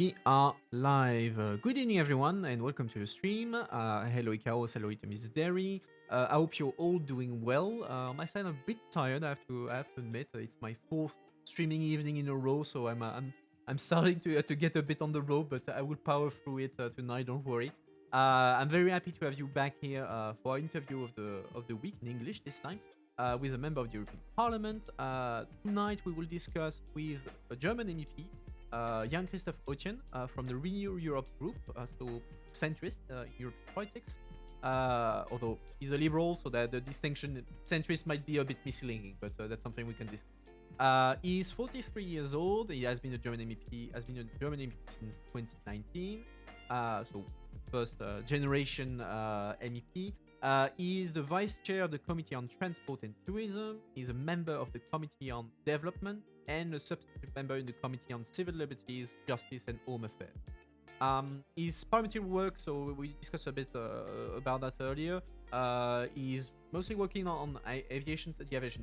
We are live. Good evening, everyone, and welcome to the stream. Hello, Ikaos. Hello, Itemis Derry. I hope you're all doing well. On my side, I'm a bit tired. I have to admit, it's my fourth streaming evening in a row, so I'm starting to get a bit on the road, but I will power through it tonight. Don't worry. I'm very happy to have you back here for our interview of the week in English this time. With a member of the European Parliament. Tonight we will discuss with a German MEP, Jan-Christoph Oetjen, from the Renew Europe group, so centrist in European politics. Although he's a liberal, so that the distinction centrist might be a bit misleading, but that's something we can discuss. He's 43 years old. He has been a German MEP. Since 2019. So first generation MEP. He's the vice chair of the Committee on Transport and Tourism. He's a member of the Committee on Development and a substitute member in the Committee on Civil Liberties, Justice and Home Affairs. His parliamentary work, so we discussed a bit about that earlier. He's mostly working on the aviation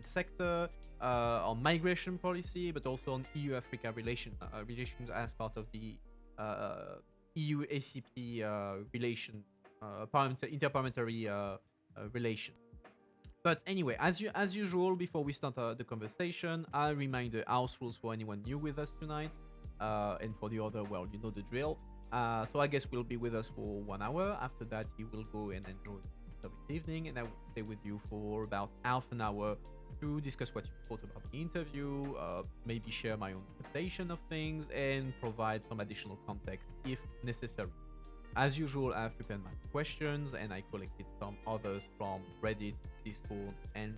sector, on migration policy, but also on EU-Africa relations as part of the EU-ACP relation. Interparliamentary relation. But anyway, as usual, before we start the conversation, I'll remind the house rules for anyone new with us tonight, and for the other, well, you know the drill. So I guess we'll be with us for 1 hour. After that, you will go and enjoy the evening, and I will stay with you for about half an hour to discuss what you thought about the interview, maybe share my own interpretation of things, and provide some additional context if necessary. As usual, I have prepared my questions, and I collected some others from Reddit, Discord, and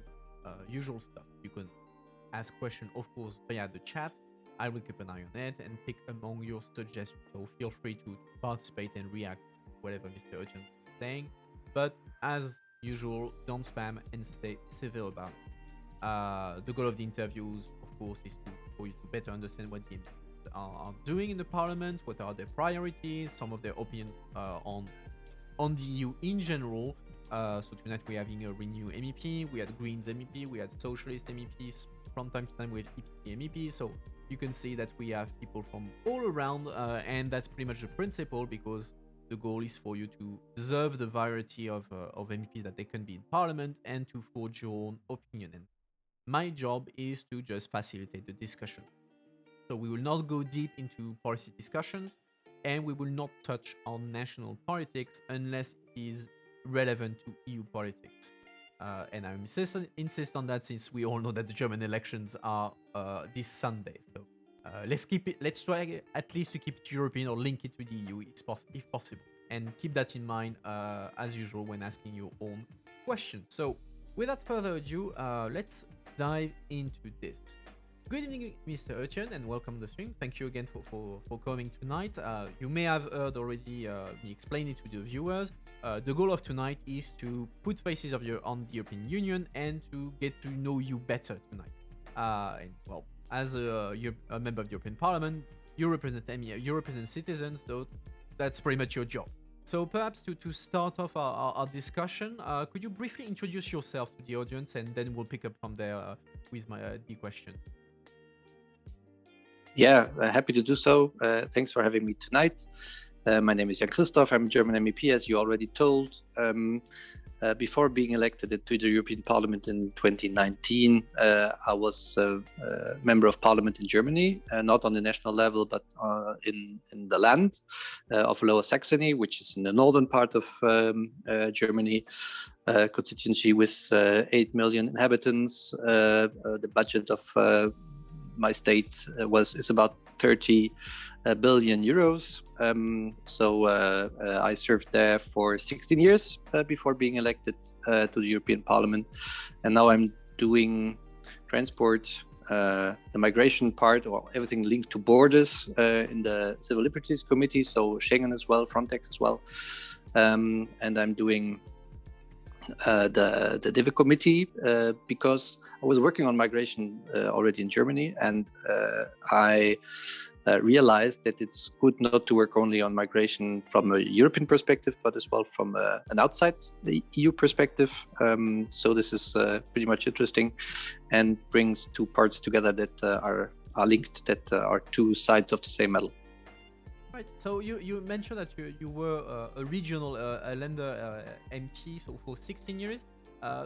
usual stuff. You can ask questions, of course, via the chat. I will keep an eye on it and pick among your suggestions. So feel free to participate and react to whatever Mr. Oetjen is saying. But as usual, don't spam and stay civil about it. The goal of the interviews, of course, is for you to better understand what the are doing in the parliament, what are their priorities, some of their opinions on the EU in general. So tonight we're having a Renew MEP, we had Greens MEP, we had Socialist MEPs, from time to time we have EPP MEPs, so you can see that we have people from all around, and that's pretty much the principle, because the goal is for you to observe the variety of MEPs that they can be in parliament and to forge your own opinion. And my job is to just facilitate the discussion. So we will not go deep into policy discussions, and we will not touch on national politics unless it is relevant to EU politics. And I insist on that, since we all know that the German elections are this Sunday. So let's try at least to keep it European or link it to the EU if possible. And keep that in mind as usual when asking your own questions. So without further ado, let's dive into this. Good evening, Mr. Oetjen, and welcome to the stream. Thank you again for coming tonight. You may have heard already me explain it to the viewers. The goal of tonight is to put faces on the European Union and to get to know you better tonight. And well, as a member of the European Parliament, you represent citizens, though that's pretty much your job. So perhaps to start off our discussion, could you briefly introduce yourself to the audience, and then we'll pick up from there with the question. Yeah, happy to do so. Thanks for having me tonight. My name is Jan-Christoph. I'm a German MEP, as you already told. Before being elected to the European Parliament in 2019, I was a member of Parliament in Germany, not on the national level, but in the land of Lower Saxony, which is in the northern part of Germany, constituency with 8 million inhabitants. The budget of my state is about 30 billion euros. So I served there for 16 years before being elected to the European Parliament. And now I'm doing transport, the migration part, or everything linked to borders in the Civil Liberties Committee, so Schengen as well, Frontex as well. And I'm doing the DEVE Committee because I was working on migration already in Germany, and I realized that it's good not to work only on migration from a European perspective, but as well from an outside the EU perspective. So this is pretty much interesting and brings two parts together that are linked, that are two sides of the same medal. Right. So you mentioned that you were a regional Länder MP so for 16 years.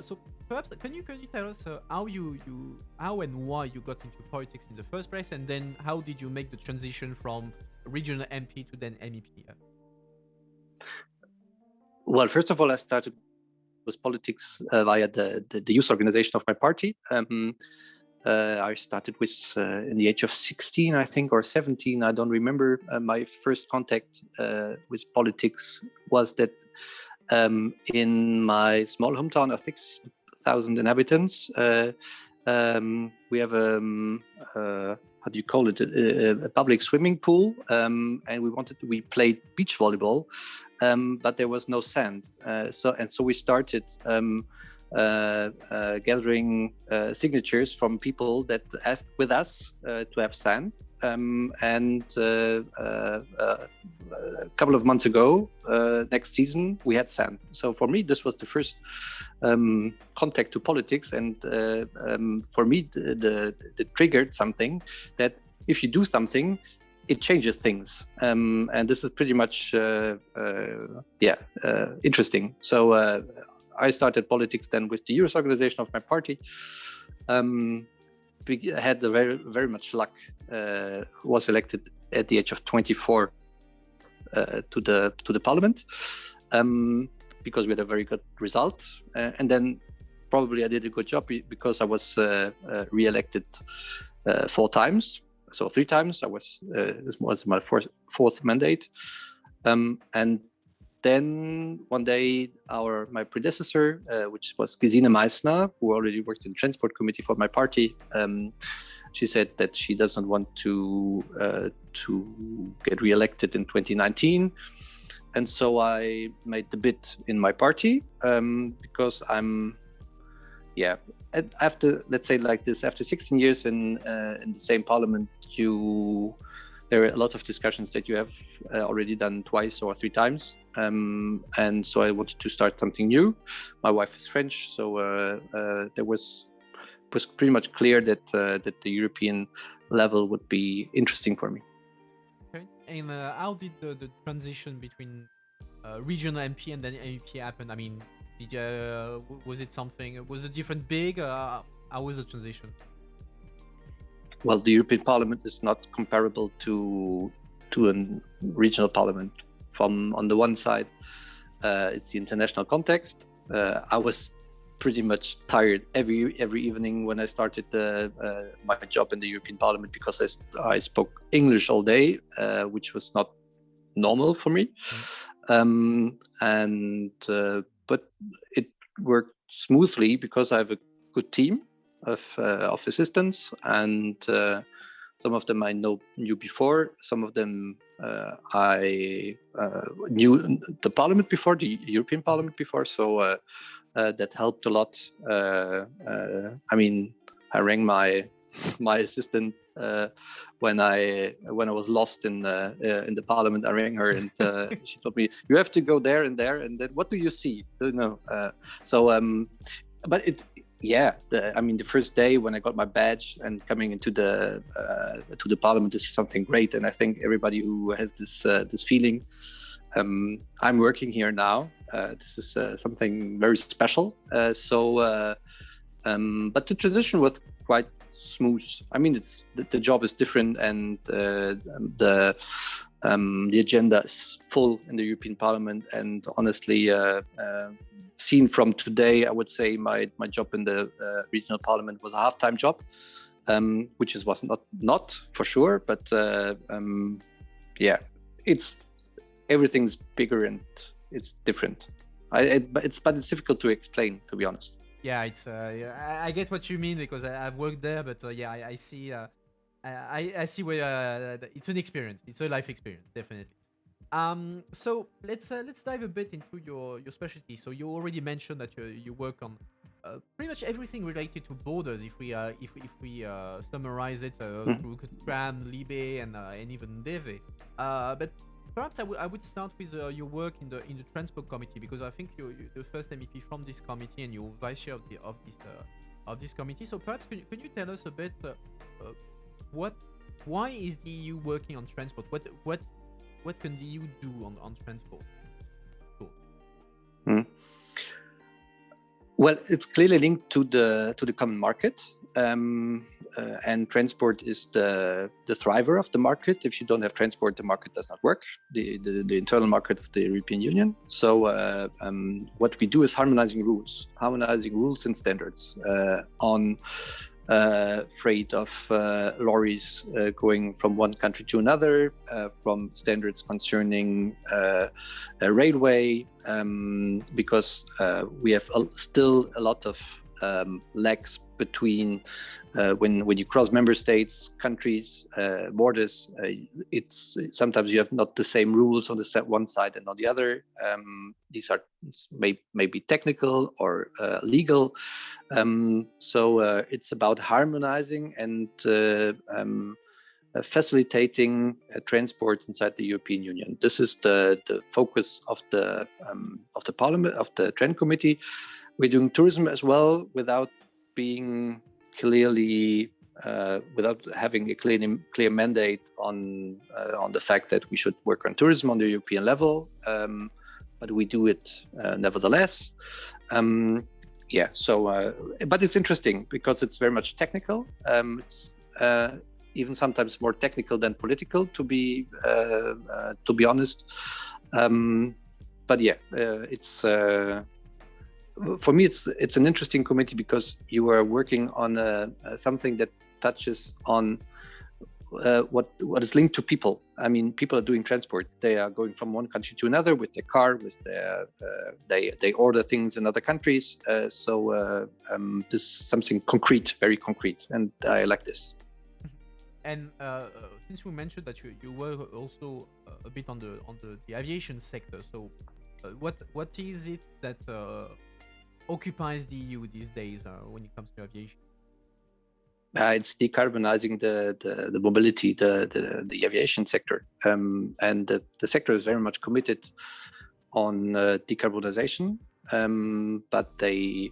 So perhaps can you tell us how and why you got into politics in the first place, and then how did you make the transition from regional MP to then MEP? Well, first of all, I started with politics via the youth organization of my party. I started with in the age of 16, I think, or 17. I don't remember. My first contact with politics was that in my small hometown of 6,000 inhabitants, we have how do you call it, a public swimming pool, and we played beach volleyball, but there was no sand. So we started gathering signatures from people that asked with us to have sand. And a couple of months ago, next season, we had sand. So for me, this was the first contact to politics, and for me, the triggered something that if you do something, it changes things, and this is pretty much interesting. So I started politics then with the youth organization of my party. Had the very much luck. Was elected at the age of 24 to the parliament, because we had a very good result, and then probably I did a good job because I was re-elected 4 times. So 3 times this was my fourth mandate, and then one day my predecessor, which was Gesine Meissner, who already worked in the transport committee for my party, she said that she doesn't want to get re-elected in 2019, and so I made the bid in my party, because after, let's say like this, after 16 years in the same parliament, there are a lot of discussions that you have already done twice or 3 times, and so I wanted to start something new. My wife is French, so there was pretty much clear that the European level would be interesting for me. Okay. And how did the transition between regional MP and then MEP happen? I mean, was it something? Was the difference big? How was the transition? Well, the European Parliament is not comparable to a regional parliament. From on the one side, it's the international context. I was pretty much tired every evening when I started my job in the European Parliament, because I spoke English all day, which was not normal for me. But it worked smoothly because I have a good team of assistants, and some of them I knew before, some of them I knew the Parliament before, the European Parliament before, so that helped a lot. I mean, I rang my assistant when I was lost in the Parliament. I rang her, and she told me, "You have to go there and there, and then what do you see?" But it. Yeah, the first day when I got my badge and coming into the Parliament is something great, and I think everybody who has this feeling, I'm working here now. This is something very special. But the transition was quite smooth. I mean, the job is different, and the agenda is full in the European Parliament. And honestly, seen from today, I would say my job in the regional parliament was a half-time job, which was not for sure, but everything's bigger and it's different. But it's difficult to explain, to be honest. Yeah, it's I get what you mean, because I've worked there, but I see I see where it's an experience. It's a life experience, definitely. So let's dive a bit into your specialty. So you already mentioned that you work on pretty much everything related to borders. If we summarize it through Tram, Libe, and even DEVE. But perhaps I would start with your work in the transport committee, because I think you're the first MEP from this committee, and you're vice chair of this committee. So perhaps can you tell us a bit why is the EU working on transport? What what can the EU do on transport? Cool. Hmm. Well, it's clearly linked to the common market, and transport is the thriver of the market. If you don't have transport, the market does not work. The internal market of the European Union. So what we do is harmonizing rules and standards on freight of lorries going from one country to another, from standards concerning railway, because we have still a lot of lags between when you cross member states, countries, borders. It's sometimes you have not the same rules on the one side and on the other. These are maybe technical or legal. So it's about harmonizing and facilitating transport inside the European Union. This is the focus of the Parliament, of the Trend Committee. We're doing tourism as well without being clearly without having a clear mandate on the fact that we should work on tourism on the European level, but we do it nevertheless. But it's interesting because it's very much technical. It's even sometimes more technical than political, to be honest. But yeah, it's for me, it's an interesting committee because you are working on something that touches on what is linked to people. I mean, people are doing transport. They are going from one country to another with their car, with their they order things in other countries. So this is something concrete, very concrete, and I like this. And since we mentioned that you were also a bit on the aviation sector, so what is it that occupies the EU these days when it comes to aviation? It's decarbonizing the mobility, the aviation sector, and the sector is very much committed on decarbonization. But I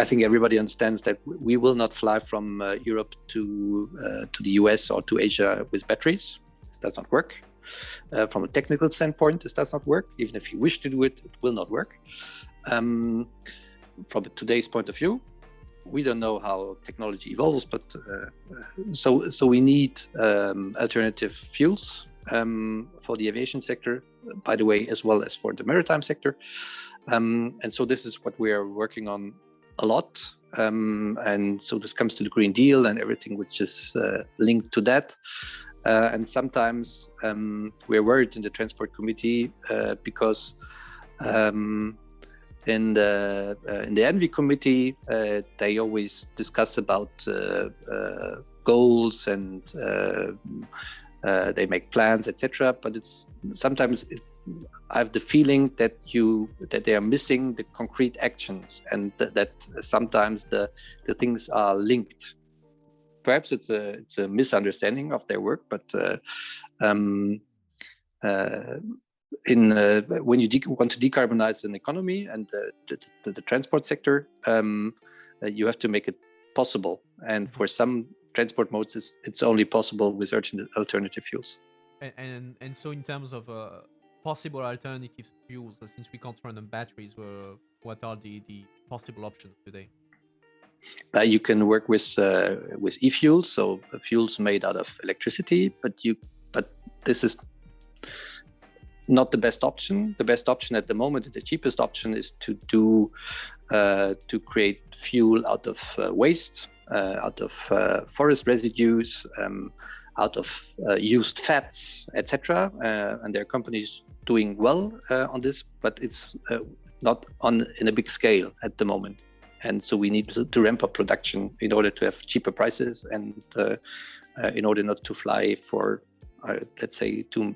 think everybody understands that we will not fly from Europe to the US or to Asia with batteries. This does not work. From a technical standpoint, this does not work. Even if you wish to do it, it will not work. From today's point of view, we don't know how technology evolves, but so we need alternative fuels for the aviation sector, by the way, as well as for the maritime sector. And so this is what we are working on a lot. And so this comes to the Green Deal and everything which is linked to that. And sometimes we're worried in the Transport Committee because in the Envy Committee, they always discuss about goals and they make plans, etc. But I have the feeling that they are missing the concrete actions, and that sometimes the things are linked. Perhaps it's a misunderstanding of their work, but when you want to decarbonize an economy and the transport sector, you have to make it possible. And for some transport modes, it's only possible with alternative fuels. And so in terms of possible alternative fuels, since we can't run on batteries, what are the possible options today? You can work with e-fuels, so fuels made out of electricity, but this is not the best option. The best option at the moment, the cheapest option, is to create fuel out of waste, out of forest residues, out of used fats, etc. And there are companies doing well on this, but it's not in a big scale at the moment. And so we need to ramp up production in order to have cheaper prices and in order not to fly for, let's say, too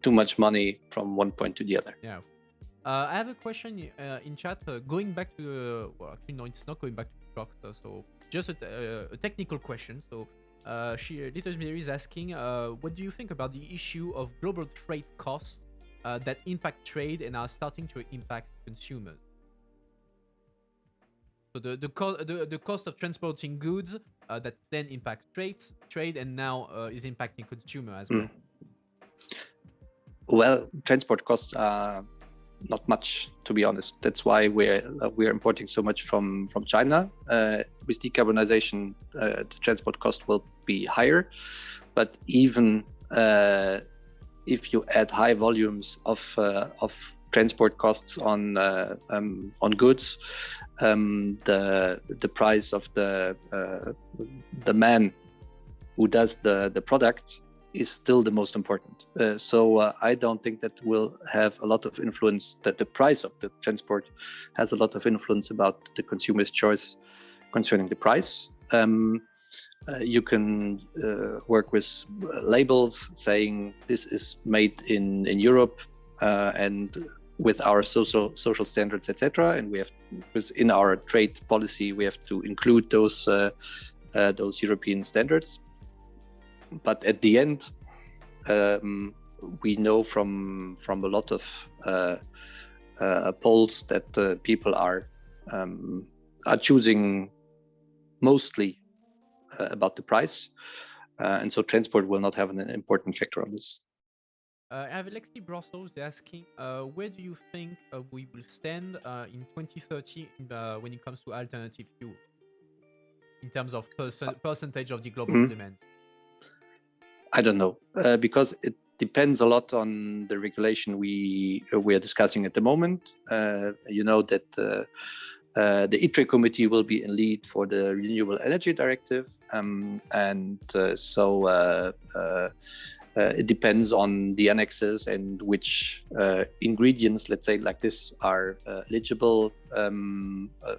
much money from one point to the other. Yeah. I have a question in chat. Going back to actually no, it's not going back to trucks. So just a technical question. So Little Mary is asking, what do you think about the issue of global freight costs that impact trade and are starting to impact consumers? So the cost of transporting goods that then impacts trade, and now is impacting consumer as well? Well, transport costs are not much, to be honest. That's why we're importing so much from China. With decarbonization, the transport cost will be higher, but even if you add high volumes of transport costs on goods, the price of the man who does the product is still the most important. So I don't think that will have a lot of influence, that the price of the transport has a lot of influence about the consumer's choice concerning the price. You can work with labels saying this is made in Europe and with our social standards, etc. And we have, within our trade policy, we have to include those European standards. But at the end, we know from a lot of polls that people are choosing mostly about the price, and so transport will not have an important factor on this. I have Alexi Brussels asking, where do you think we will stand in 2030 when it comes to alternative fuel, in terms of percentage of the global demand? I don't know, because it depends a lot on the regulation we are discussing at the moment. You know that the ITRE committee will be in lead for the Renewable Energy Directive, and so it depends on the annexes and which ingredients, let's say like this, are eligible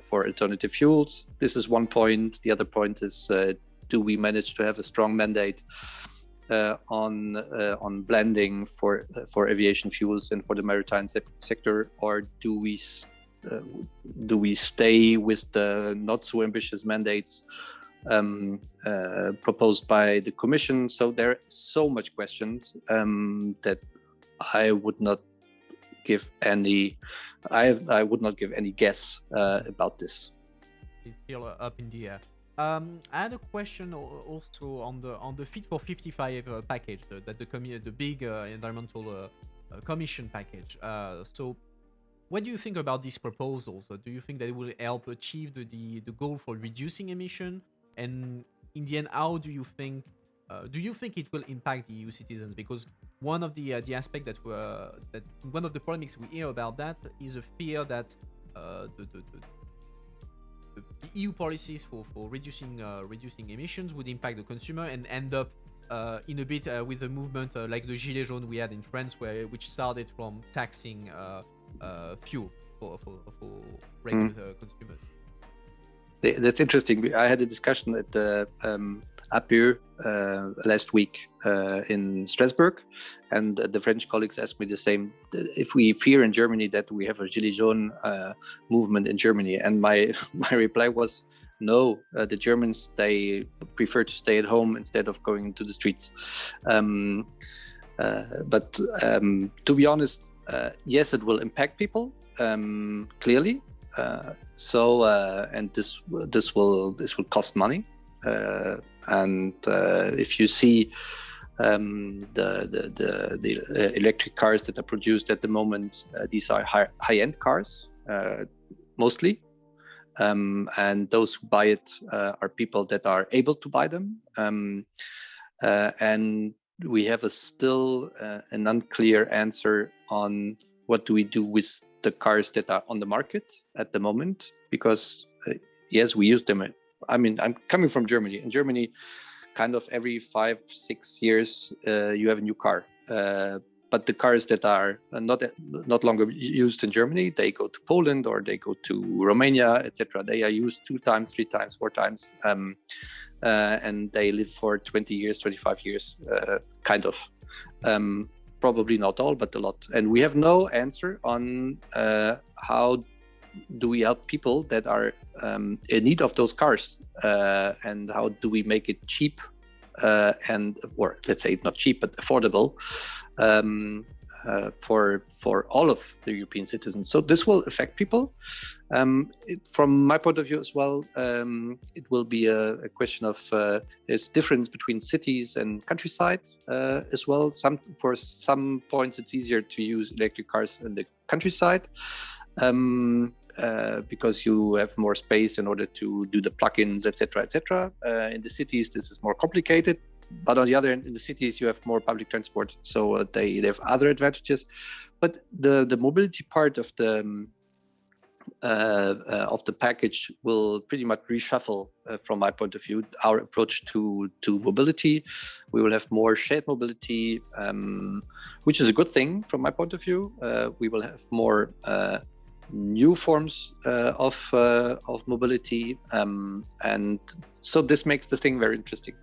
for alternative fuels. This is one point. The other point is, do we manage to have a strong mandate on blending for aviation fuels and for the maritime sector, or do we stay with the not so ambitious mandates proposed by the Commission? So there are so much questions that I would not give any guess about this. It's still up in the air. I had a question also on the Fit for 55 package, that the big environmental commission package. So, what do you think about these proposals? Do you think that it will help achieve the goal for reducing emission? And in the end, how do you think it will impact the EU citizens? Because one of the aspect that one of the polemics we hear about that is a fear that the EU policies for reducing emissions would impact the consumer and end up in a bit with a movement like the Gilets jaunes we had in France, which started from taxing fuel for regular consumers. That's interesting. I had a discussion at the APU last week in Strasbourg, and the French colleagues asked me the same. If we fear in Germany that we have a Gilets jaunes movement in Germany, and my reply was, no, the Germans, they prefer to stay at home instead of going into the streets. But to be honest, yes, it will impact people, clearly. And this will cost money, and if you see the electric cars that are produced at the moment, these are high-end cars mostly, and those who buy it are people that are able to buy them, and we have still an unclear answer on what do we do with the cars that are on the market at the moment, because yes, we use them. I mean, I'm coming from Germany. In Germany, kind of every 5-6 years, you have a new car. But the cars that are not longer used in Germany, they go to Poland or they go to Romania, etc. They are used 2 times, 3 times, 4 times, and they live for 20 years, 25 years, kind of. Probably not all, but a lot. And we have no answer on how do we help people that are in need of those cars, and how do we make it cheap, or let's say not cheap, but affordable, for all of the European citizens. So this will affect people. From my point of view as well, it will be a question of there's difference between cities and countryside as well. For some points, it's easier to use electric cars in the countryside. Because you have more space in order to do the plugins, etc., etc. In the cities, this is more complicated. But on the other hand, in the cities, you have more public transport, so they have other advantages. But the mobility part of the package will pretty much reshuffle, from my point of view, our approach to mobility. We will have more shared mobility, which is a good thing from my point of view. We will have more new forms of mobility, and so this makes the thing very interesting.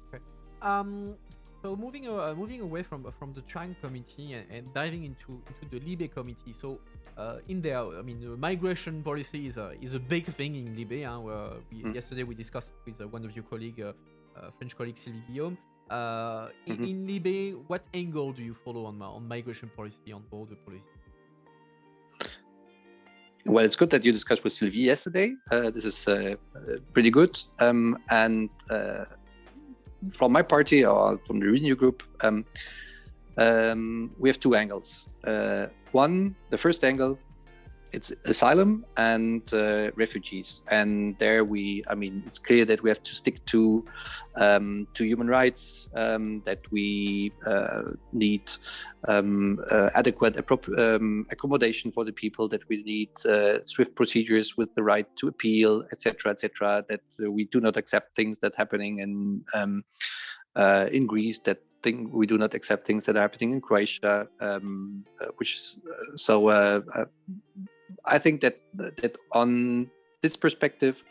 Okay. So moving away from the Tran committee and diving into the Libe committee. So in there, I mean, migration policy is a big thing in Libe. Yesterday we discussed with one of your French colleague Sylvie Guillaume. In Libe, what angle do you follow on migration policy, on border policy? Well, it's good that you discussed with Sylvie yesterday. This is pretty good. And from my party, or from the Renew group, we have two angles. The first angle, it's asylum and refugees, and there it's clear that we have to stick to human rights, that we need adequate accommodation for the people, that we need swift procedures with the right to appeal, etc., etc. That we do not accept things that are happening in Greece, we do not accept things that are happening in Croatia, I think that on this perspective,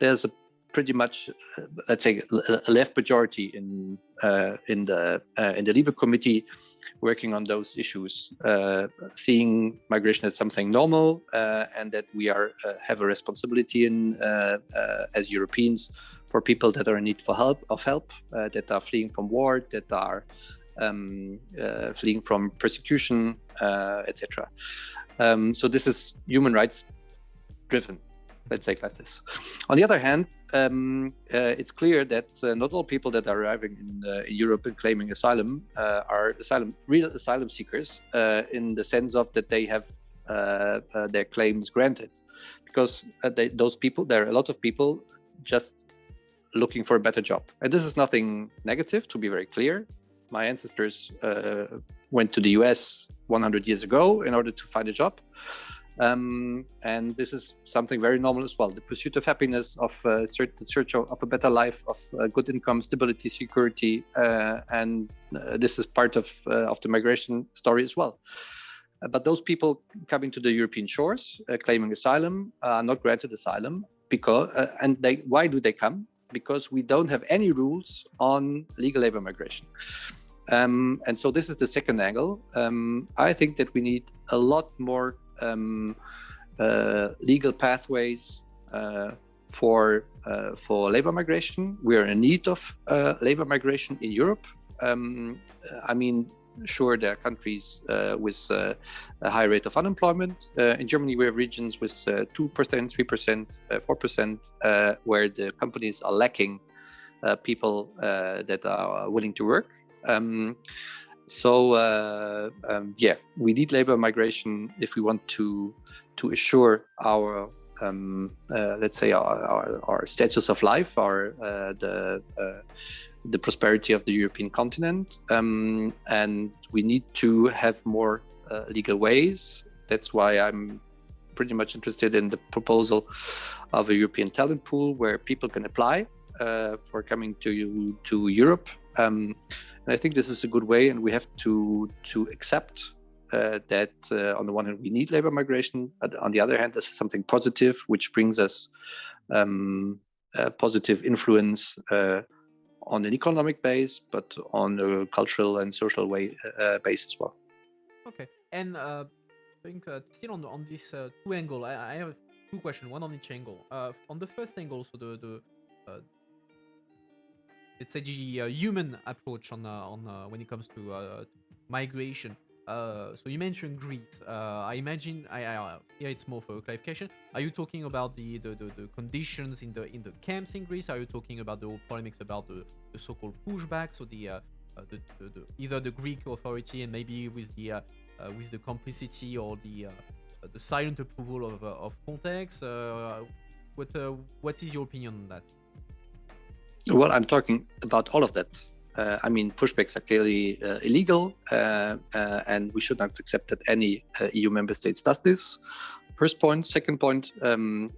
there's a pretty much, let's say, a left majority in the Libe committee working on those issues, seeing migration as something normal, and that we have a responsibility as Europeans for people that are in need of help, that are fleeing from war, that are fleeing from persecution, etc. So this is human rights driven, let's say it like this. On the other hand, it's clear that not all people that are arriving in Europe and claiming asylum are real asylum seekers, in the sense of that they have their claims granted, because there are a lot of people just looking for a better job. And this is nothing negative, to be very clear. My ancestors went to the US 100 years ago in order to find a job. And this is something very normal as well. The pursuit of happiness, of the search of a better life, of good income, stability, security, and this is part of the migration story as well. But those people coming to the European shores, claiming asylum, are not granted asylum because, why do they come? Because we don't have any rules on legal labor migration. And so this is the second angle. I think that we need a lot more legal pathways for labor migration. We are in need of labor migration in Europe. Sure, there are countries with a high rate of unemployment. In Germany, we have regions with 2%, 3%, 4%, where the companies are lacking people that are willing to work. We need labor migration if we want to assure our let's say our status of life, the prosperity of the European continent, and we need to have more legal ways. That's why I'm pretty much interested in the proposal of a European talent pool where people can apply for coming to Europe. And I think this is a good way, and we have to accept that on the one hand we need labor migration, but on the other hand this is something positive which brings us a positive influence on an economic base, but on a cultural and social base as well. Okay, and I think still on this two angle, I have two questions, one on each angle. On the first angle, so the let's say the human approach on when it comes to migration. So you mentioned Greece. I imagine here it's more for clarification. Are you talking about the conditions in the camps in Greece? Are you talking about the whole polemics about the so-called pushback? So either the Greek authority and maybe with the complicity or the silent approval of Frontex. What is your opinion on that? Well, I'm talking about all of that. I mean, pushbacks are clearly illegal, and we should not accept that any EU member states does this. First point. Second point,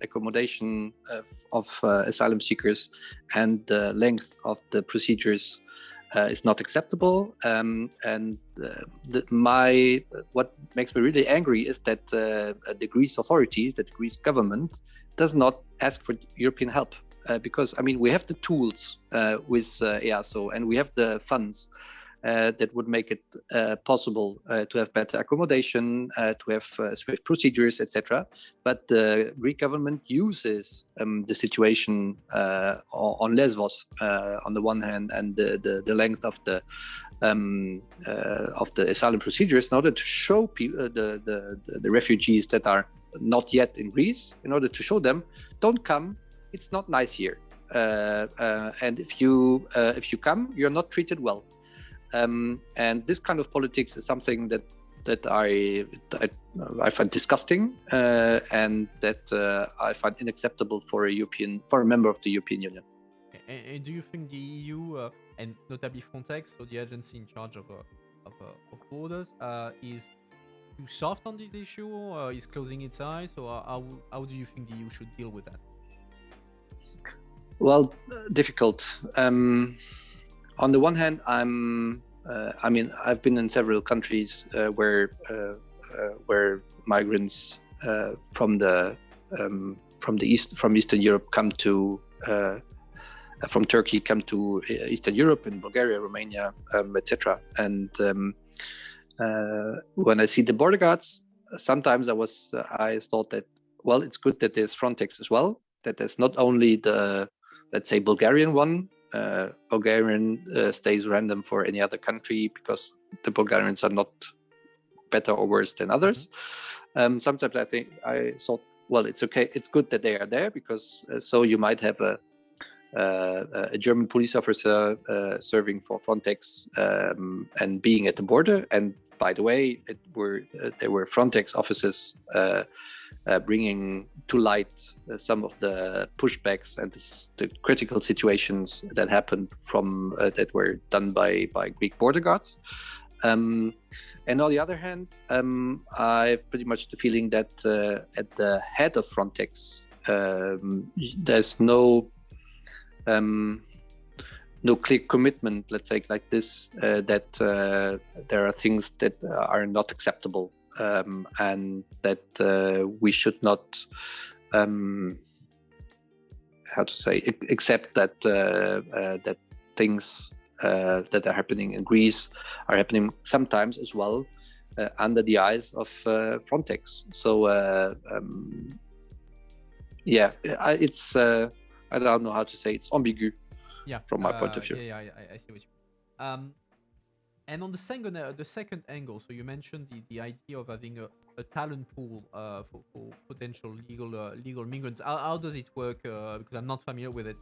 accommodation of asylum seekers and the length of the procedures is not acceptable. What makes me really angry is that the Greece authorities, that the Greece government, does not ask for European help. Because I mean, we have the tools with EASO, and we have the funds that would make it possible to have better accommodation, to have swift procedures, etc. But the Greek government uses the situation on Lesbos on the one hand, and the length of the asylum procedures in order to show people, the refugees that are not yet in Greece, in order to show them, don't come. It's not nice here, and if you come, you're not treated well. And this kind of politics is something that I find disgusting, and that I find unacceptable for a member of the European Union. And do you think the EU and notably Frontex, so the agency in charge of borders, is too soft on this issue, or is closing its eyes, or how do you think the EU should deal with that? Well, difficult. On the one hand, I've been in several countries where migrants from Eastern Europe come to from Turkey come to Eastern Europe, in Bulgaria, Romania, etc. And when I see the border guards, sometimes I thought that, well, it's good that there's Frontex as well. That there's not only the, let's say, Bulgarian one. Bulgarian stays random for any other country because the Bulgarians are not better or worse than others. Sometimes I thought, well, it's okay. It's good that they are there because so you might have a German police officer serving for Frontex and being at the border. And by the way, there were Frontex officers bringing to light some of the pushbacks and the critical situations that happened that were done by Greek border guards. And on the other hand, I have pretty much the feeling that at the head of Frontex, there's no clear commitment, let's say like this, that there are things that are not acceptable, and that we should not, accept that that things that are happening in Greece are happening sometimes as well under the eyes of Frontex. So it's I don't know how to say, it's ambigu. Yeah, from my point of view. Yeah, I see what you mean. And on the second angle, so you mentioned the idea of having a talent pool for potential legal migrants. How does it work? Because I'm not familiar with it.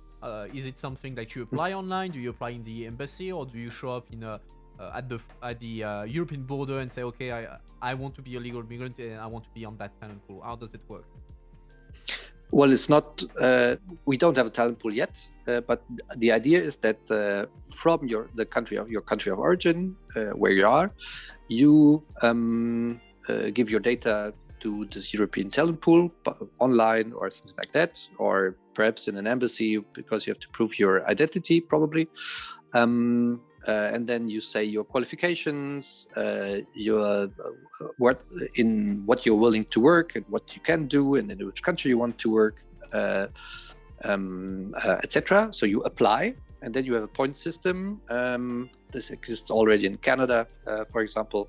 Is it something that you apply online? Do you apply in the embassy, or do you show up at the European border and say, okay, I want to be a legal migrant and I want to be on that talent pool? How does it work? Well, it's not. We don't have a talent pool yet, but the idea is that from your country of origin, where you are, you give your data to this European talent pool online or something like that, or perhaps in an embassy because you have to prove your identity, probably. And then you say your qualifications, what you're willing to work and what you can do, and in which country you want to work, etc. So you apply, and then you have a point system. This exists already in Canada, for example,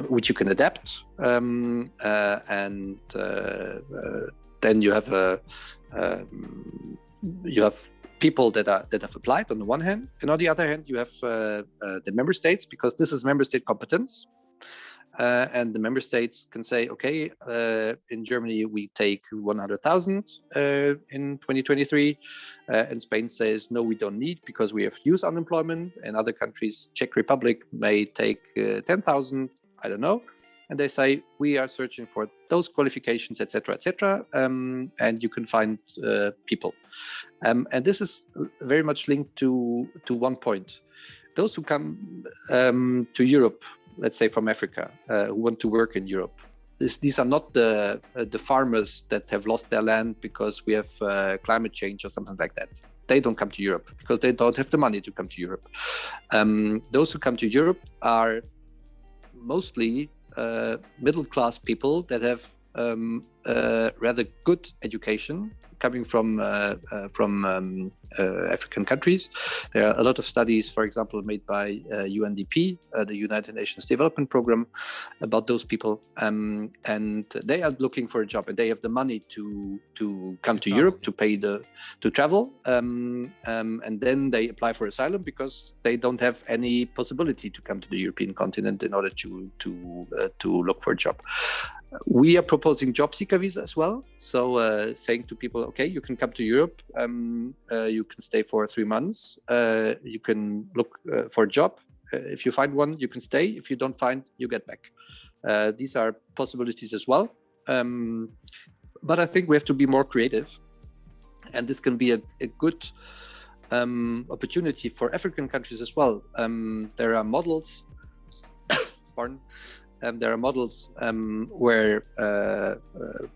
which you can adapt, and then you have people that have applied on the one hand, and on the other hand, you have the member states, because this is member state competence. And the member states can say, okay, in Germany we take 100,000 in 2023, and Spain says no, we don't need because we have youth unemployment. And other countries, Czech Republic may take 10,000, I don't know, and they say we are searching for those qualifications, etc., etc., and you can find people. And this is very much linked to one point: those who come to Europe, let's say from Africa, who want to work in Europe. These are not the farmers that have lost their land because we have climate change or something like that. They don't come to Europe because they don't have the money to come to Europe. Those who come to Europe are mostly middle-class people that have rather good education, coming from African countries. There are a lot of studies, for example, made by UNDP, the United Nations Development Program, about those people, and they are looking for a job, and they have the money to come to Europe, to pay to travel, and then they apply for asylum because they don't have any possibility to come to the European continent in order to look for a job. We are proposing job seeker visa as well. So saying to people, okay, you can come to Europe, you can stay for 3 months, you can look for a job. If you find one, you can stay. If you don't find, you get back. These are possibilities as well. But I think we have to be more creative. And this can be a good opportunity for African countries as well. There are models, pardon. There are models where,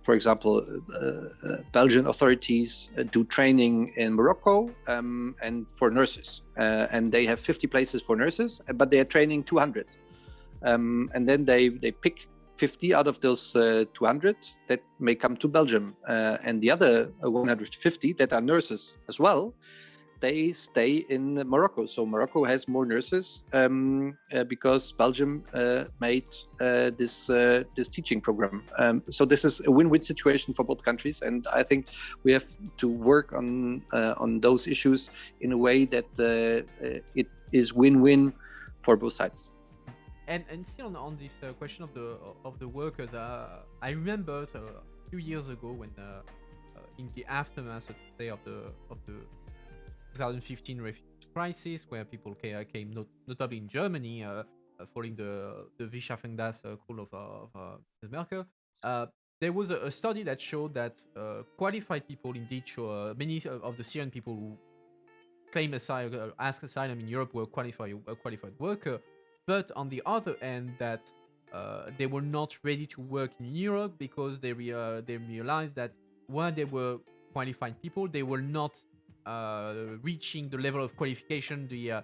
for example, Belgian authorities do training in Morocco and for nurses, and they have 50 places for nurses, but they are training 200, and then they pick 50 out of those 200 that may come to Belgium, and the other 150 that are nurses as well, they stay in Morocco. So Morocco has more nurses because Belgium made this teaching program. So this is a win-win situation for both countries, and I think we have to work on those issues in a way that it is win-win for both sides. And still on this question of the workers, I remember a few years ago when in the aftermath, so to say, of the 2015 refugee crisis, where people came notably in Germany, following the Wissenschaftsdas call of Merkel. There was a study that showed that qualified people indeed show many of the Syrian people who claim asylum, ask asylum in Europe were qualified worker, but on the other end that they were not ready to work in Europe because they realized that while they were qualified people, they were not reaching the level of qualification, the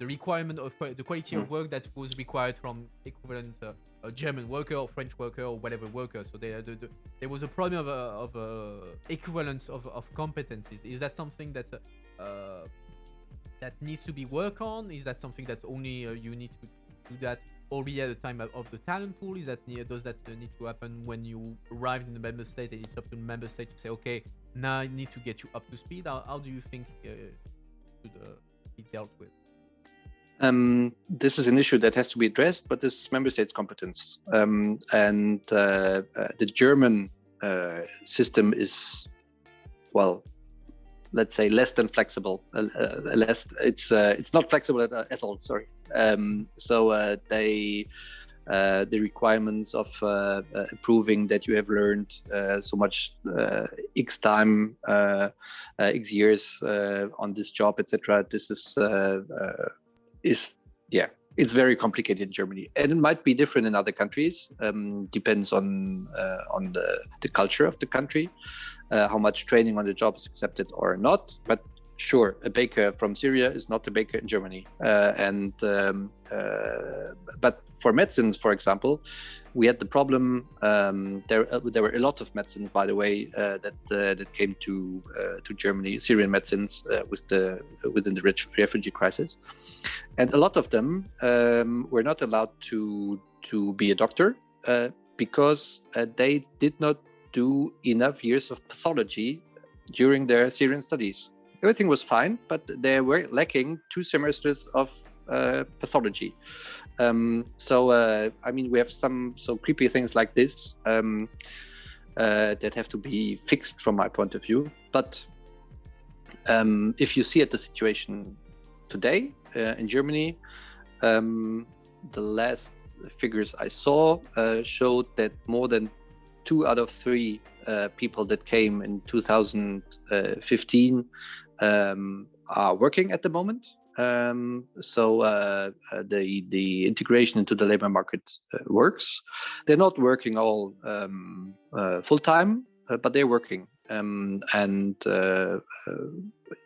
requirement of the quality of work that was required from equivalent German worker or French worker or whatever worker. So there was a problem of equivalence of competencies. Is that something that that needs to be worked on? Is that something that only you need to do that already at the time of the talent pool? Does that need to happen when you arrive in the member state, and it's up to the member state to say, okay, now I need to get you up to speed? How do you think it should be dealt with? This is an issue that has to be addressed, but this is member states' competence. And the German system is, well, let's say less than flexible. It's not flexible at all. Sorry. So the requirements of proving that you have learned so much X time, X years on this job, etc. This is it's very complicated in Germany, and it might be different in other countries. Depends on the culture of the country, how much training on the job is accepted or not. But sure, a baker from Syria is not a baker in Germany, but for medicines, for example, we had the problem. There were a lot of medicines, by the way, that came to Germany, Syrian medicines, within the refugee crisis, and a lot of them were not allowed to be a doctor because they did not do enough years of pathology during their Syrian studies. Everything was fine, but they were lacking 2 semesters of pathology. We have some so creepy things like this that have to be fixed from my point of view. But if you see at the situation today in Germany, the last figures I saw showed that more than 2 out of 3 people that came in 2015 are working at the moment. The integration into the labor market works. They're not working all full time, but they're working.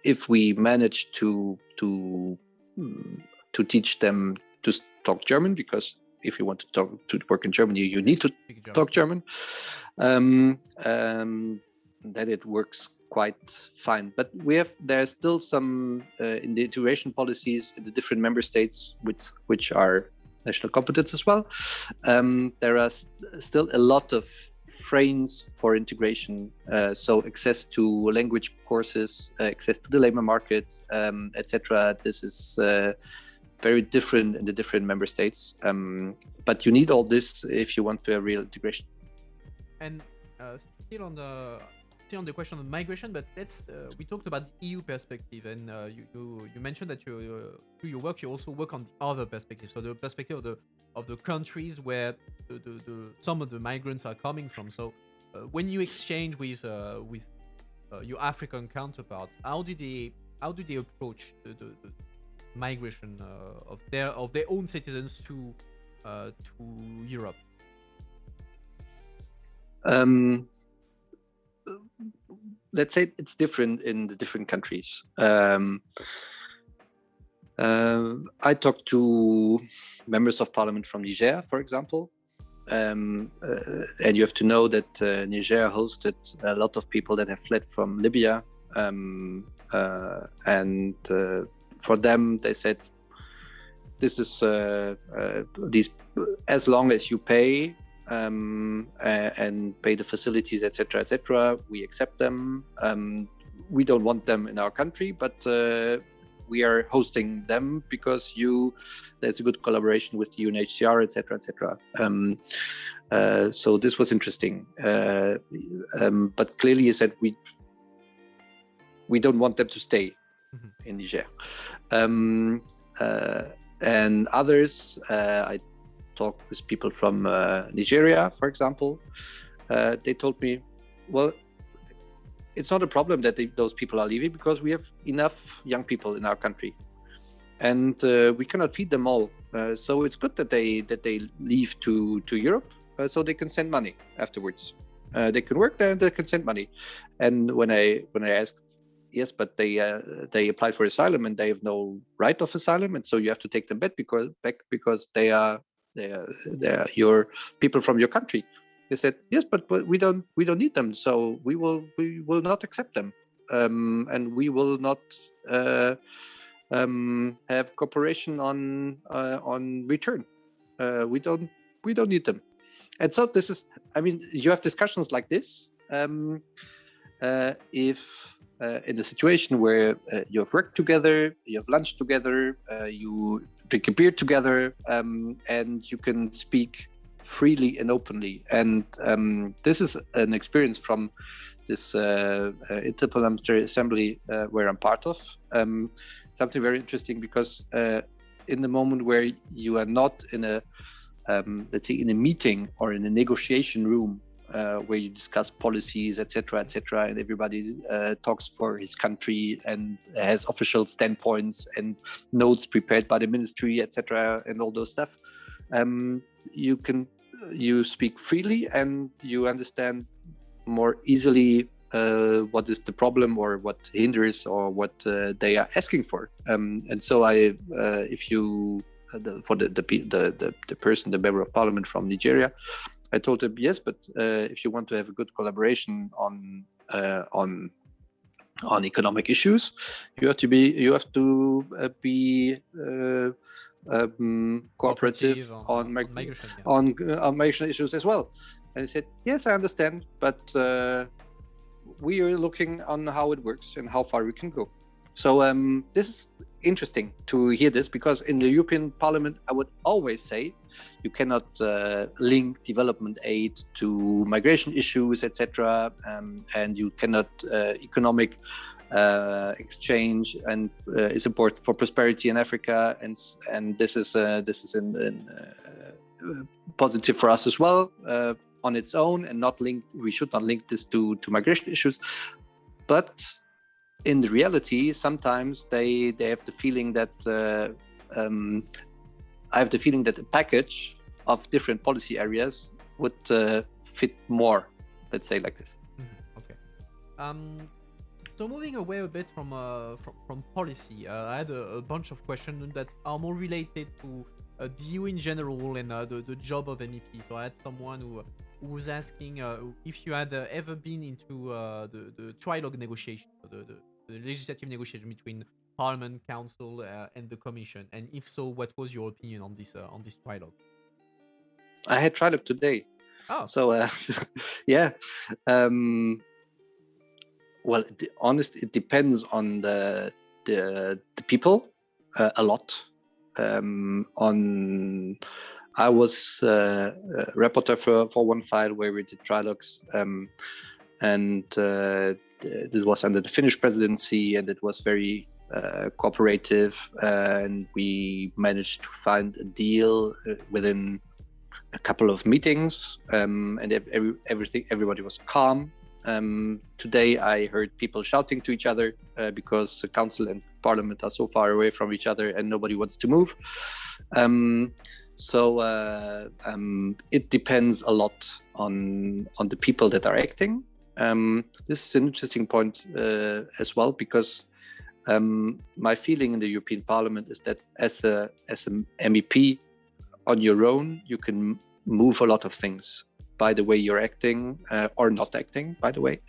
If we manage to teach them to talk German, because if you want to work in Germany, you need to talk German. That it works quite fine. But there's still some in the integration policies in the different member states, which are national competence as well. There are still a lot of frames for integration, so access to language courses, access to the labor market, etc. This is very different in the different member states, but you need all this if you want to have real integration. And still on the question of migration, but we talked about the EU perspective, and you mentioned that through your work you also work on the other perspective, so the perspective of the countries where some of the migrants are coming from. So when you exchange with your African counterparts, how do they approach the migration of their own citizens to Europe? Let's say it's different in the different countries. I talked to members of parliament from Niger, for example, and you have to know that Niger hosted a lot of people that have fled from Libya, and for them they said, this is these, as long as you pay and pay the facilities, etc., we accept them. We don't want them in our country, but we are hosting them because there's a good collaboration with the UNHCR, etc. So this was interesting, but clearly you said we don't want them to stay in Niger. And others, I talked with people from Nigeria, for example. They told me, well, it's not a problem that those people are leaving, because we have enough young people in our country, and we cannot feed them all. So it's good that they leave to Europe, so they can send money afterwards. They can work there and they can send money. And when I asked, yes, but they applied for asylum and they have no right of asylum, and so you have to take them back because they are your people from your country. They said, yes, but we don't need them, so we will not accept them, and we will not have cooperation on return. We don't need them. And so this is, you have discussions like this if in a situation where you have worked together, you have lunch together, you drink a beer together, and you can speak freely and openly. And this is an experience from this Interparliamentary Assembly where I'm part of. Something very interesting, because in the moment where you are not in a, let's say, in a meeting or in a negotiation room, where you discuss policies, etc., and everybody talks for his country and has official standpoints and notes prepared by the ministry, etc., and all those stuff. You speak freely and you understand more easily what is the problem or what hinders or what they are asking for. And so if you for the person, the member of parliament from Nigeria, I told him, yes, but if you want to have a good collaboration on economic issues, you have to be cooperative on migration issues as well. And he said, yes, I understand, but we are looking on how it works and how far we can go. So this is interesting to hear this, because in the European Parliament, I would always say you cannot link development aid to migration issues, etc., and you cannot economic exchange and is important for prosperity in Africa, and this is positive for us as well on its own, and not linked. We should not link this to migration issues, but in the reality, sometimes they have the feeling that I have the feeling that a package of different policy areas would fit more. Let's say like this. Okay. So moving away a bit from policy, I had a bunch of questions that are more related to the EU in general and the job of MEP. So I had someone who was asking if you had ever been into the trilogue negotiation, the legislative negotiation between Parliament, Council, and the Commission, and if so, what was your opinion on this trilogue? I had trilogue today. Oh, so yeah. Well, honestly, it depends on the people a lot. I was rapporteur for one file where we did trilogues, and it was under the Finnish presidency, and it was very cooperative, and we managed to find a deal within a couple of meetings, and everybody was calm. Today I heard people shouting to each other because the council and parliament are so far away from each other and nobody wants to move. It depends a lot on the people that are acting. This is an interesting point as well, because my feeling in the European Parliament is that as an MEP on your own, you can move a lot of things by the way you're acting or not acting, by the way,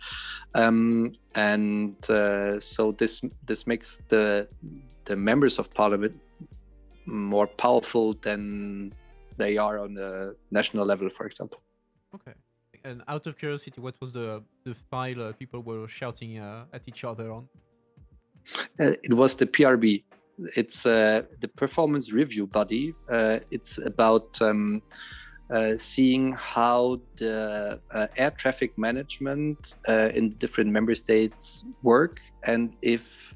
so this makes the members of Parliament more powerful than they are on the national level, for example. Okay. And out of curiosity, what was the file people were shouting at each other on? It was the PRB. It's the performance review body. It's about seeing how the air traffic management in different member states work, and if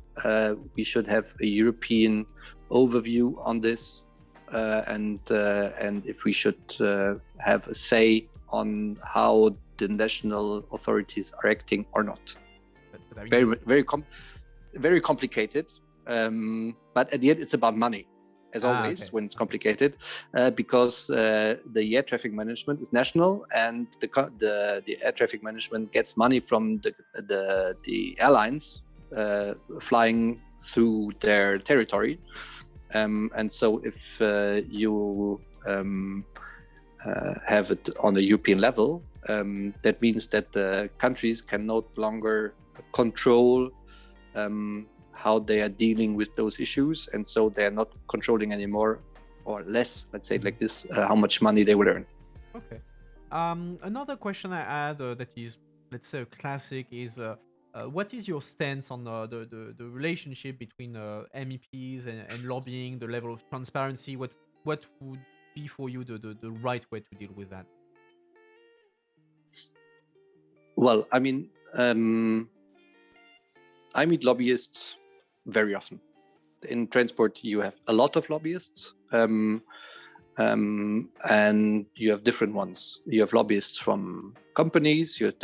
we should have a European overview on this, and if we should have a say on how the national authorities are acting or not. Very complicated, but at the end it's about money, as always. Okay. When it's complicated, because the air traffic management is national, and the air traffic management gets money from the airlines flying through their territory, and so if you have it on a European level, that means that the countries can no longer control how they are dealing with those issues, and so they are not controlling anymore, or less, let's say like this, how much money they will earn. Okay. Another question I had that is, let's say, a classic is what is your stance on the relationship between MEPs and lobbying, the level of transparency? What would be for you the right way to deal with that? Well, I mean, I meet lobbyists very often. In transport, you have a lot of lobbyists, and you have different ones. You have lobbyists from companies. You have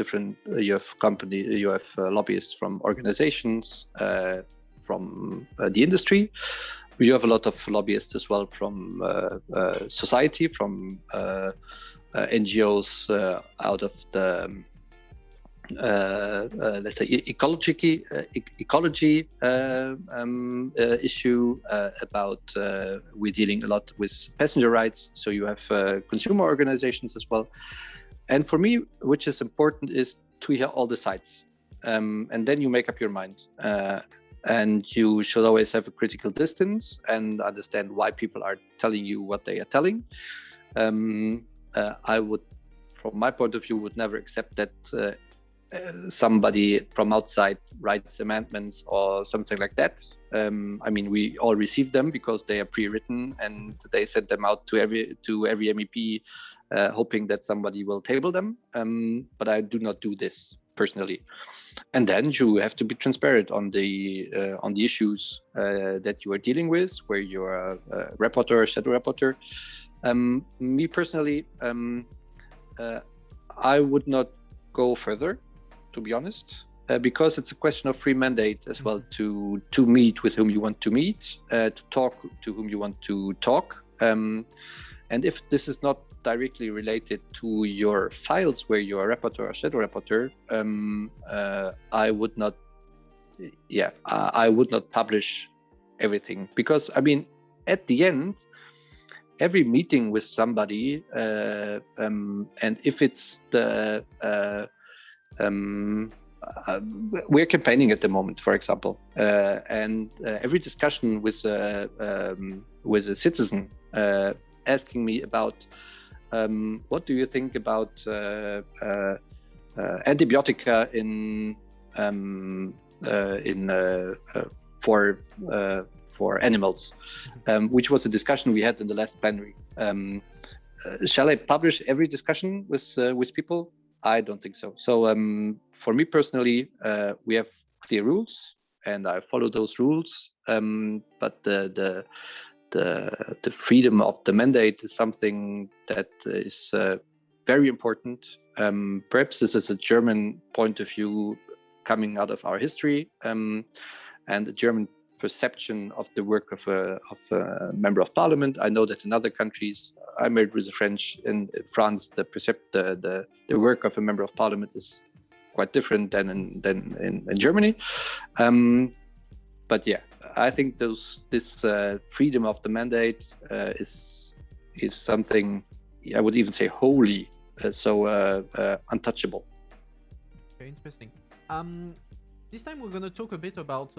lobbyists from organizations, from the industry. You have a lot of lobbyists as well from society, from NGOs out of the let's say ecology issue about we're dealing a lot with passenger rights, so you have consumer organizations as well. And for me, which is important, is to hear all the sides, and then you make up your mind, and you should always have a critical distance and understand why people are telling you what they are telling. I would, from my point of view, would never accept that somebody from outside writes amendments or something like that. I mean, we all receive them because they are pre-written and they send them out to every MEP, hoping that somebody will table them. But I do not do this personally. And then you have to be transparent on the issues that you are dealing with, where you are a rapporteur, shadow rapporteur. Me personally, I would not go further, to be honest, because it's a question of free mandate as well to meet with whom you want to meet, to talk to whom you want to talk. And if this is not directly related to your files where you are rapporteur or shadow rapporteur, I would not publish everything, because I mean, at the end, every meeting with somebody, and if it's the we're campaigning at the moment, for example, and every discussion with a citizen asking me about what do you think about antibiotica for animals, which was a discussion we had in the last plenary. Shall I publish every discussion with people? I don't think so. So for me personally, we have clear rules, and I follow those rules. But the freedom of the mandate is something that is very important. Perhaps this is a German point of view coming out of our history, and the German perception of the work of a member of parliament. I know that in other countries, I married with a French. In France, the work of a member of parliament is quite different than in Germany. But yeah, I think this freedom of the mandate is something, I would even say, holy, untouchable. Very interesting. This time we're going to talk a bit about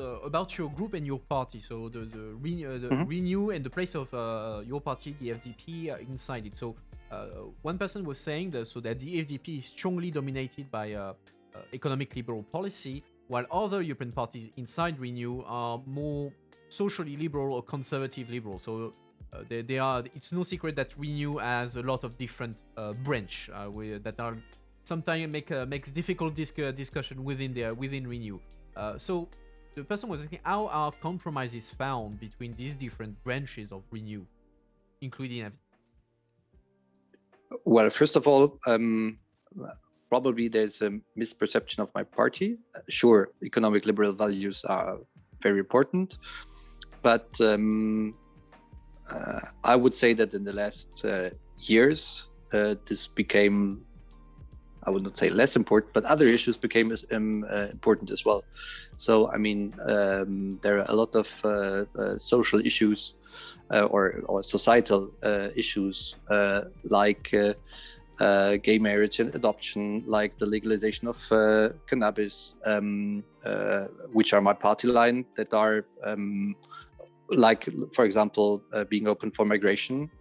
your group and your party. So the Renew and the place of your party, the FDP, inside it. So one person was saying that the FDP is strongly dominated by economic liberal policy, while other European parties inside Renew are more socially liberal or conservative liberal. So they are. It's no secret that Renew has a lot of different branch that are sometimes makes difficult discussion within Renew. So the person was asking, how are compromises found between these different branches of Renew, including FDP? Well, first of all, probably there's a misperception of my party. Sure, economic liberal values are very important, but I would say that in the last years, this became, I would not say less important, but other issues became important as well. So, I mean, there are a lot of social issues or societal issues like gay marriage and adoption, like the legalization of cannabis, which are my party line, that are like, for example, being open for migration,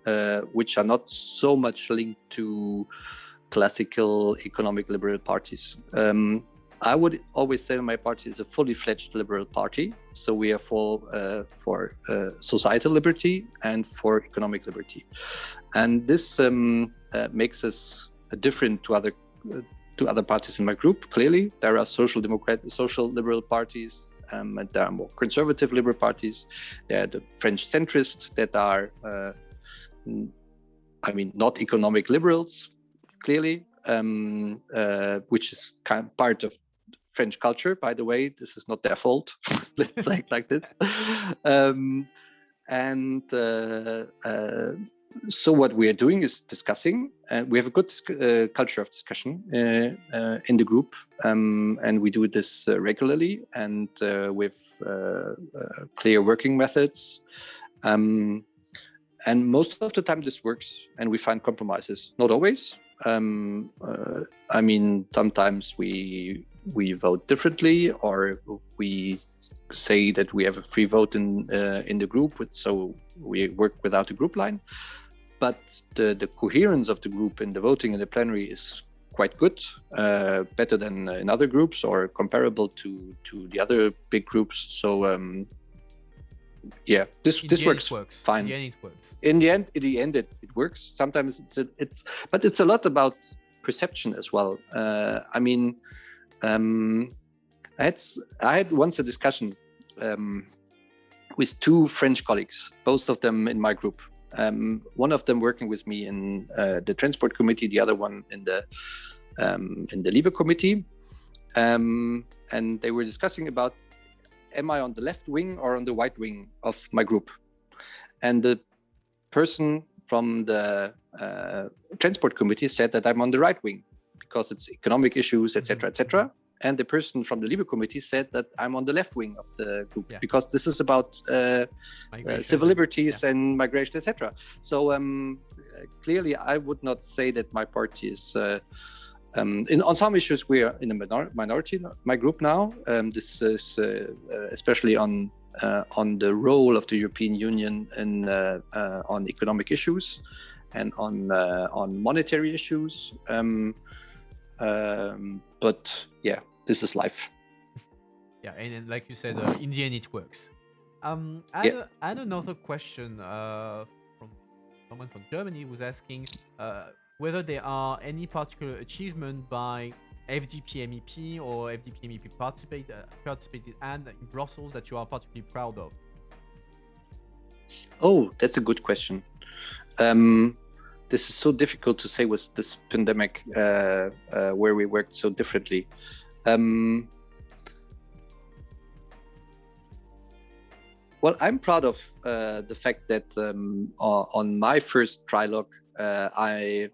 which are not so much linked to classical economic liberal parties. I would always say my party is a fully fledged liberal party. So we are for societal liberty and for economic liberty. And this makes us different to other parties in my group. Clearly, there are social liberal parties, and there are more conservative liberal parties. There are the French centrists that are, not economic liberals, clearly, which is kind of part of French culture, by the way. This is not their fault. Let's say it like this. So what we are doing is discussing, and we have a good culture of discussion in the group, and we do this regularly and with clear working methods. And most of the time this works, and we find compromises. Not always. Sometimes we vote differently, or we say that we have a free vote in the group, so we work without a group line. But the coherence of the group in the voting in the plenary is quite good, better than in other groups or comparable to the other big groups. So yeah, this works fine. In the end, it works. In the end, it works. Sometimes but it's a lot about perception as well. I mean, I had once a discussion with two French colleagues, both of them in my group. One of them working with me in the transport committee, the other one in the Liebe committee, and they were discussing about, am I on the left wing or on the right wing of my group? And the person from the transport committee said that I'm on the right wing because it's economic issues, etc., etc. And the person from the Liebe committee said that I'm on the left wing of the group because this is about civil liberties and migration, etc. So clearly, I would not say that my party is. On some issues, we are in a minority. My group now. This is especially on the role of the European Union and on economic issues and on monetary issues. But yeah, this is life. Yeah, and like you said, in the end, it works. I had another question from someone from Germany who was asking whether there are any particular achievement by FDP MEP or FDP MEP participated and in Brussels that you are particularly proud of. Oh, that's a good question. This is so difficult to say with this pandemic where we worked so differently. Well, I'm proud of the fact that on my first trilogue, the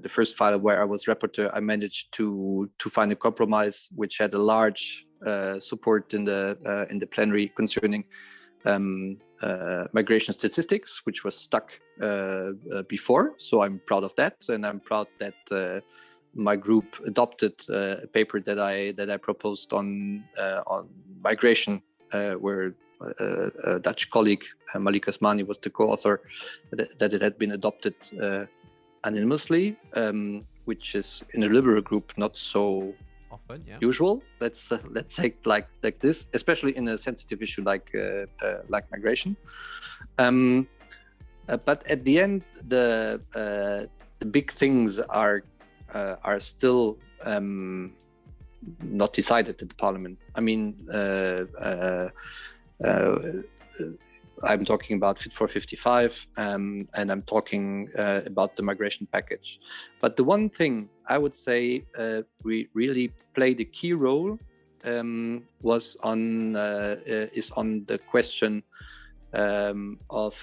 first file where I was rapporteur, I managed to find a compromise which had a large support in the plenary concerning migration statistics, which was stuck before. So I'm proud of that, and I'm proud that my group adopted a paper that I proposed on migration, where a Dutch colleague, Malik Asmani, was the co-author, that it had been adopted anonymously, which is in a liberal group not so often, usual. Let's say like this, especially in a sensitive issue like migration. But at the end, the big things are still not decided at the parliament. I mean, I'm talking about Fit for 55, and I'm talking about the migration package. But the one thing I would say we really played a key role is on the question of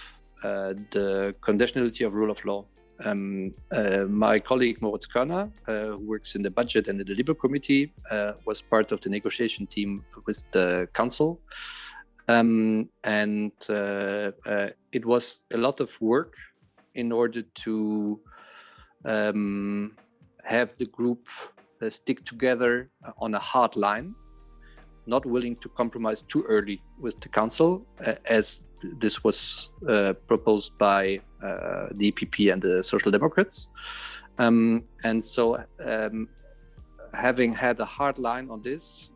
the conditionality of rule of law. My colleague Moritz Körner, who works in the budget and in the Liebe committee, was part of the negotiation team with the council. And it was a lot of work in order to have the group stick together on a hard line, not willing to compromise too early with the council, as this was proposed by the EPP and the Social Democrats. And so having had a hard line on this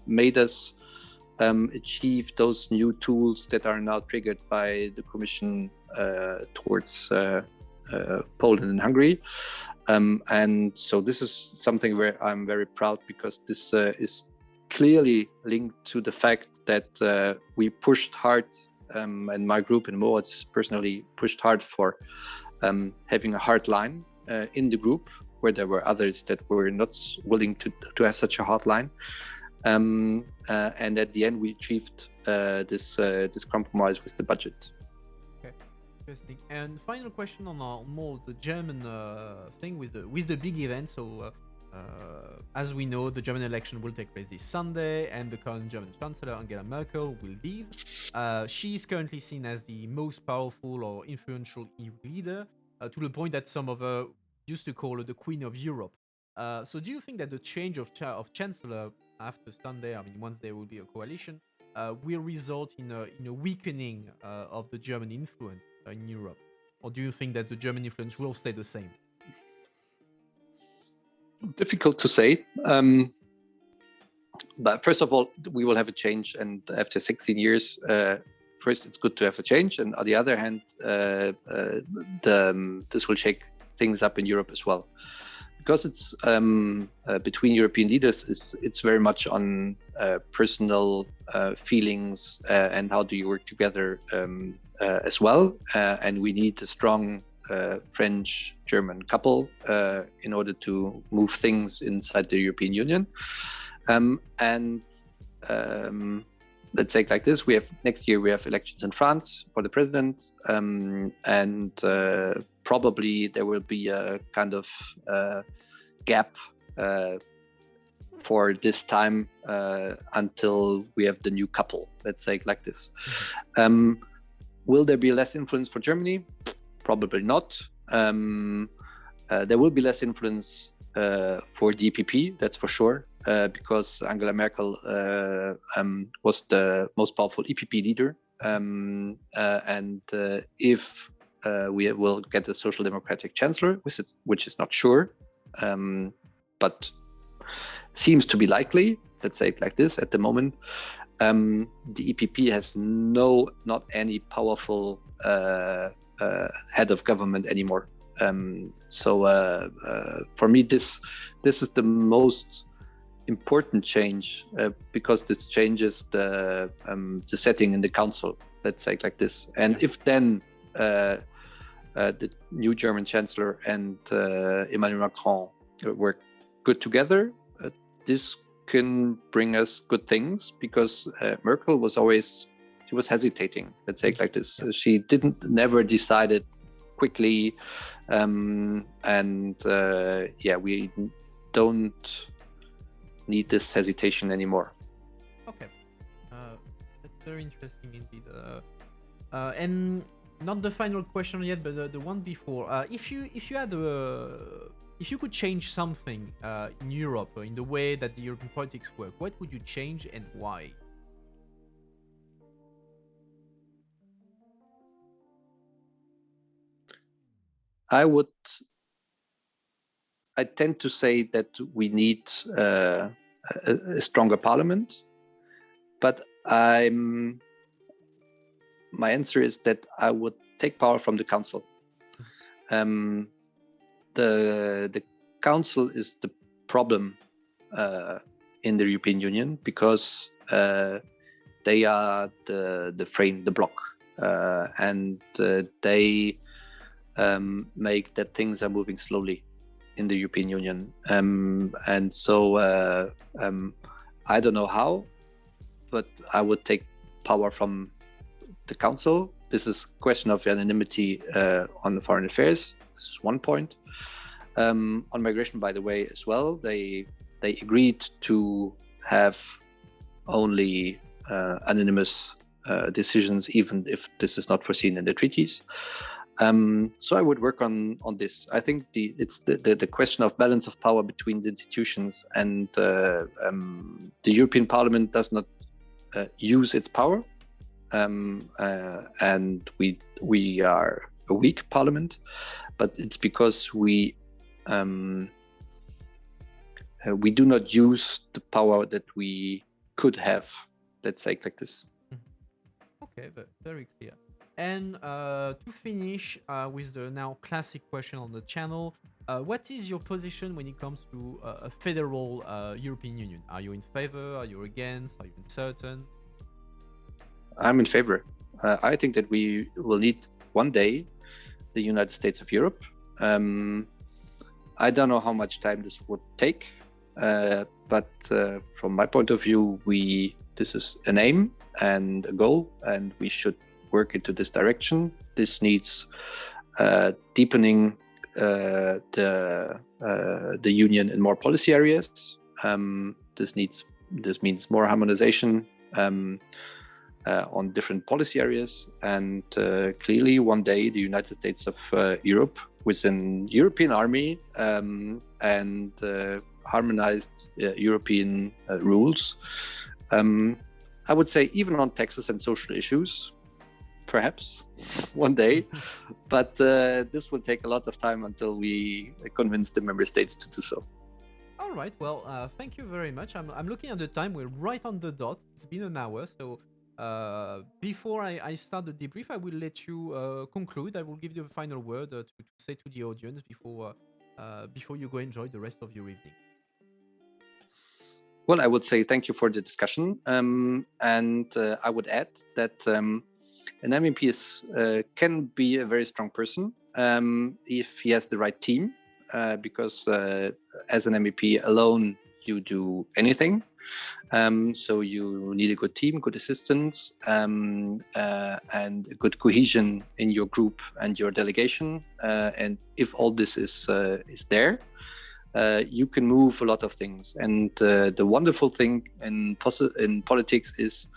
made us achieve those new tools that are now triggered by the Commission towards Poland and Hungary. And so this is something where I'm very proud, because this is clearly linked to the fact that we pushed hard, and my group and Moritz personally pushed hard for having a hard line in the group, where there were others that were not willing to have such a hard line. And at the end, we achieved this compromise with the budget. Okay, interesting. And final question on more the German thing with the big event. So, as we know, the German election will take place this Sunday, and the current German Chancellor Angela Merkel will leave. She is currently seen as the most powerful or influential EU leader, to the point that some of her used to call her the Queen of Europe. So, do you think that the change of Chancellor after Sunday, I mean, once there will be a coalition, will result in a weakening of the German influence in Europe? Or do you think that the German influence will stay the same? Difficult to say. But first of all, we will have a change, and after 16 years, first it's good to have a change, and on the other hand, this will shake things up in Europe as well, because it's between European leaders. It's very much on personal feelings and how do you work together as well, and we need a strong French-German couple in order to move things inside the European Union. And let's say it like this: next year we have elections in France for the president, and probably there will be a kind of gap for this time until we have the new couple. Let's say it like this. Will there be less influence for Germany? Probably not. There will be less influence for the EPP, that's for sure, because Angela Merkel was the most powerful EPP leader. And if we will get a social democratic chancellor, which is not sure, but seems to be likely, let's say it like this at the moment, the EPP has not any powerful head of government anymore. So for me, this is the most important change because this changes the setting in the council. Let's say it like this. And if then the new German chancellor and Emmanuel Macron work good together, this can bring us good things, because Merkel was hesitating. Let's say it like this. She never decided quickly, and we don't need this hesitation anymore. Okay, that's very interesting indeed. And not the final question yet, but the one before. If you could change something in Europe, or in the way that the European politics work, what would you change and why? I tend to say that we need a stronger parliament, but my answer is that I would take power from the council. The council is the problem in the European Union, because they are the frame, the block, and they make that things are moving slowly in the European Union. And so I don't know how, but I would take power from the council. This is a question of unanimity on the foreign affairs. This is one point. On migration, by the way, as well, they agreed to have only unanimous decisions, even if this is not foreseen in the treaties. So I would work on this. I think it's the question of balance of power between the institutions, and the European Parliament does not use its power, and we are a weak parliament, but it's because we do not use the power that we could have. Let's say it like this. Okay, very clear. And to finish with the now classic question on the channel, what is your position when it comes to a federal European Union? Are you in favor? Are you against? Are you uncertain? I'm in favor. I think that we will need one day the United States of Europe. I don't know how much time this would take, but from my point of view, this is an aim and a goal, and we should work into this direction. This needs deepening the union in more policy areas. This means more harmonization on different policy areas, and clearly one day the United States of Europe with an European army and harmonized European rules. I would say even on taxes and social issues, perhaps one day, but this will take a lot of time until we convince the member states to do so. All right. Well, thank you very much. I'm looking at the time. We're right on the dot. It's been an hour. So before I start the debrief, I will let you conclude. I will give you a final word to say to the audience before you go enjoy the rest of your evening. Well, I would say thank you for the discussion. And I would add that an MEP can be a very strong person if he has the right team, because as an MEP alone, you do anything. So you need a good team, good assistants, and a good cohesion in your group and your delegation. And if all this is there, you can move a lot of things. And the wonderful thing in politics is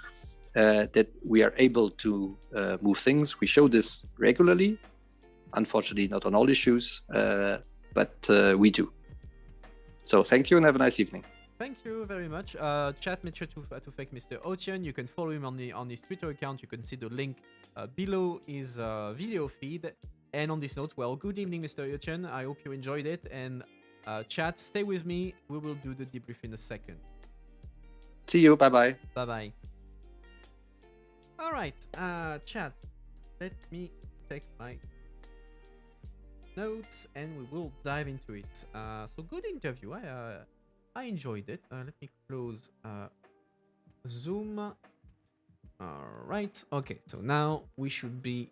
that we are able to move things. We show this regularly, unfortunately not on all issues, but we do. So thank you and have a nice evening. Thank you very much. Chat, make sure to thank Mr. Oetjen. You can follow him on his Twitter account. You can see the link below his video feed. And on this note, well, good evening, Mr. Oetjen. I hope you enjoyed it. And chat, stay with me. We will do the debrief in a second. See you. Bye-bye. Bye-bye. All right, chat. Let me take my notes and we will dive into it. So good interview. I enjoyed it. Let me close Zoom. All right. Okay. So now we should be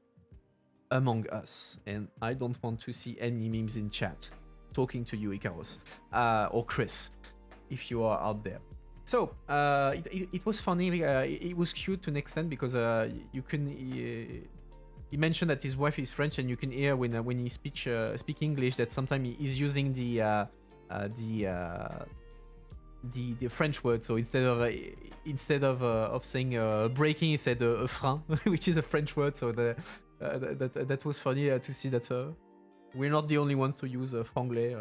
among us, and I don't want to see any memes in chat talking to you, Icarus, or Chris, if you are out there. So it was funny. It was cute to an extent because you can. He mentioned that his wife is French, and you can hear when he speak English that sometimes he's using the French word. So instead of saying breaking, he said frein, which is a French word. So that was funny to see that we're not the only ones to use franglais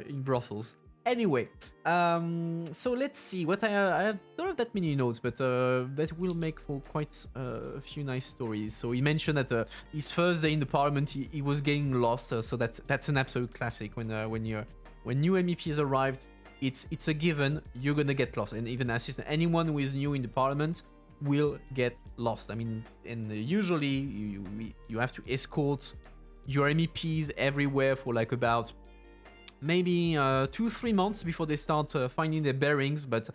in Brussels. Anyway, so let's see. What I don't have that many notes, but that will make for quite a few nice stories. So he mentioned that his first day in the parliament, he was getting lost. So that's an absolute classic. When new MEPs arrived, it's a given. You're gonna get lost, and even assistant, anyone who is new in the parliament will get lost. I mean, and usually you have to escort your MEPs everywhere for like about maybe 2-3 months before they start finding their bearings. But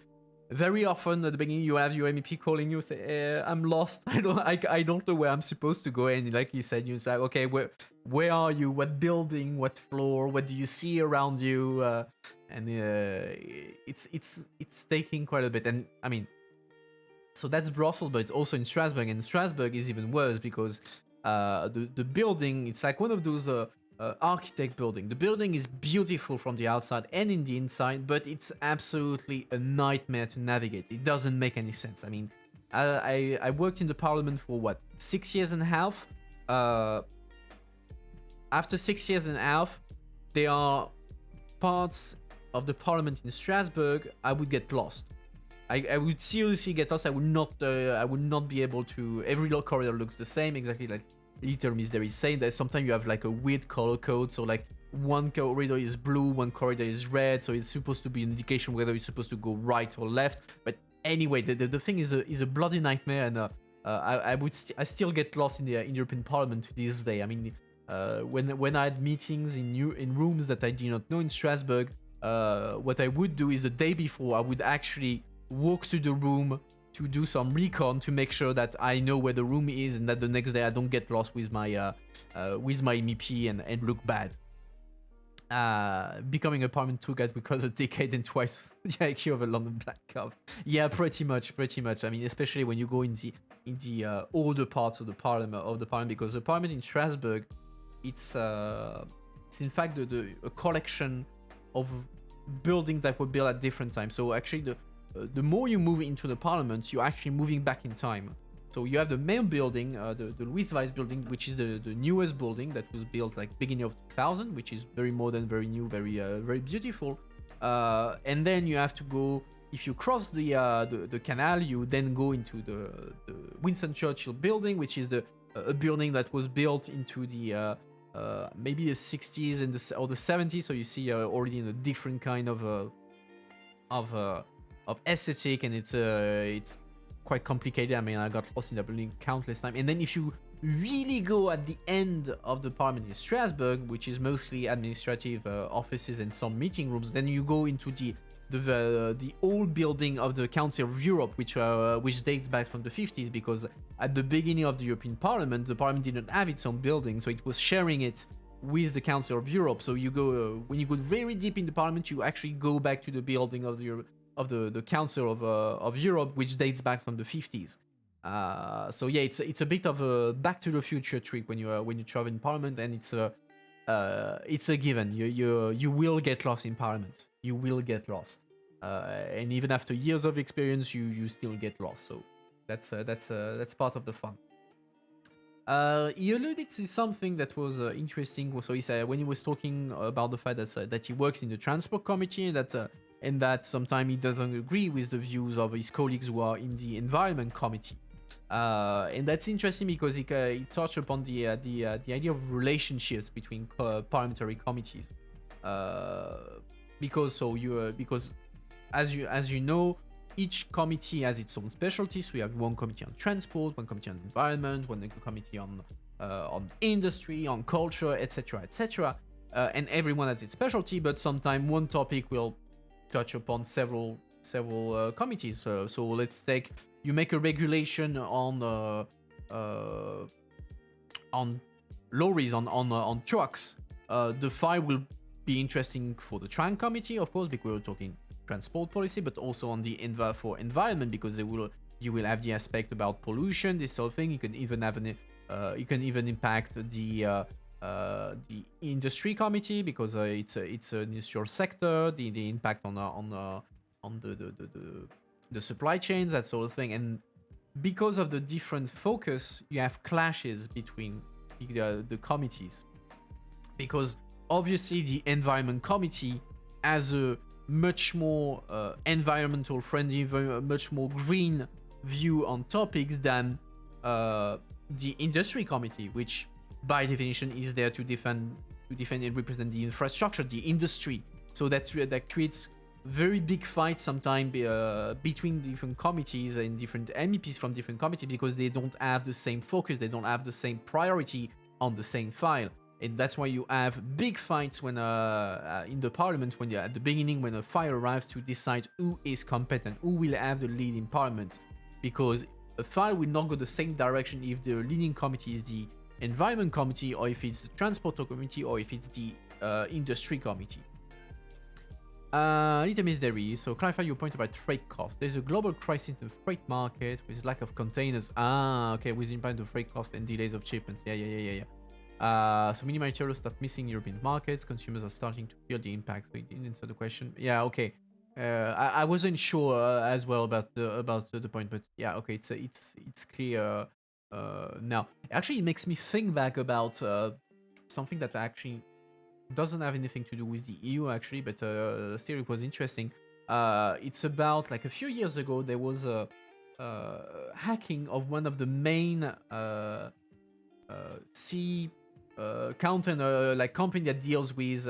very often at the beginning you have your MEP calling you, say, I'm lost, I don't know where I'm supposed to go. And like he said, you say, okay, where are you, what building, what floor, what do you see around you? And it's taking quite a bit. And I mean, so that's Brussels, but it's also in Strasbourg, and Strasbourg is even worse because the building, it's like one of those architect building. The building is beautiful from the outside and in the inside, but it's absolutely a nightmare to navigate. It doesn't make any sense. I mean, I worked in the parliament for what, 6 years and a half. After 6 years and a half, there are parts of the parliament in Strasbourg I would get lost. I would seriously get lost. I would not be able to. Every corridor looks the same, exactly like Little Miss There is saying. That sometimes you have like a weird color code. So like one corridor is blue, one corridor is red. So it's supposed to be an indication whether you're supposed to go right or left. But anyway, the thing is a bloody nightmare, and I still get lost in the European Parliament to this day. I mean, when I had meetings in rooms that I did not know in Strasbourg, what I would do is the day before I would actually walk to the room to do some recon to make sure that I know where the room is, and that the next day I don't get lost with my MEP and look bad. Becoming a parliament tour guide because a decade and twice the IQ of a London Black Cub. Yeah, pretty much. I mean, especially when you go in the older parts of the parliament, because the parliament in Strasbourg, it's in fact a collection of buildings that were built at different times. So actually, the more you move into the parliament, you're actually moving back in time. So you have the main building, the Louis Weiss building, which is the newest building that was built like beginning of 2000, which is very modern, very new, very beautiful. And then you have to go, if you cross the canal, you then go into the Winston Churchill building, which is a building that was built into the maybe the 60s and or the 70s. So you see already in a different kind of aesthetic, and it's quite complicated. I mean, I got lost in the building countless times. And then if you really go at the end of the parliament in Strasbourg, which is mostly administrative offices and some meeting rooms, then you go into the old building of the Council of Europe, which dates back from the 50s, because at the beginning of the European Parliament, the Parliament didn't have its own building, so it was sharing it with the Council of Europe. So you go when you go very deep in the Parliament, you actually go back to the building of the Council of Europe, which dates back from the 50s. So yeah, it's a bit of a Back to the Future trip when you travel in Parliament, and it's a given. You will get lost in Parliament. You will get lost, and even after years of experience, you still get lost. So that's part of the fun. He alluded to something that was interesting. So he said when he was talking about the fact that he works in the transport committee, and that sometimes he doesn't agree with the views of his colleagues who are in the environment committee. And that's interesting because he touched upon the idea of relationships between parliamentary committees. Because as you know, each committee has its own specialties. We have one committee on transport, one committee on environment, one committee on industry, on culture, etc., etc. And everyone has its specialty, but sometimes one topic will touch upon several committees. So let's take, you make a regulation on lorries, on trucks. The file will be interesting for the Tran committee, of course, because we're talking transport policy, but also on the for environment, because you will have the aspect about pollution, this sort of thing. You can even have you can even impact the industry committee, because it's an industrial sector, the impact on the supply chains, that sort of thing. And because of the different focus, you have clashes between the committees, because obviously the environment committee has a much more environmental friendly, much more green view on topics than the industry committee, which by definition is there to defend and represent the infrastructure, the industry. So that creates very big fights sometimes between different committees and different MEPs from different committees, because they don't have the same focus, they don't have the same priority on the same file. And that's why you have big fights when in the parliament, when at the beginning, when a file arrives, to decide who is competent, who will have the lead in parliament, because a file will not go the same direction if the leading committee is the environment committee, or if it's the transport committee, or if it's the industry committee. Little Miss Derry, so clarify your point about freight cost. There's a global crisis in the freight market with lack of containers. Okay, with impact of freight cost and delays of shipments. Yeah. So many materials start missing European markets. Consumers are starting to feel the impact. So you didn't answer the question. Yeah, okay. I wasn't sure as well about the point, but yeah, okay. It's clear now. Actually, it makes me think back about something that actually doesn't have anything to do with the EU actually, but still it was interesting. It's about, like, a few years ago there was a hacking of one of the main sea container like company that deals with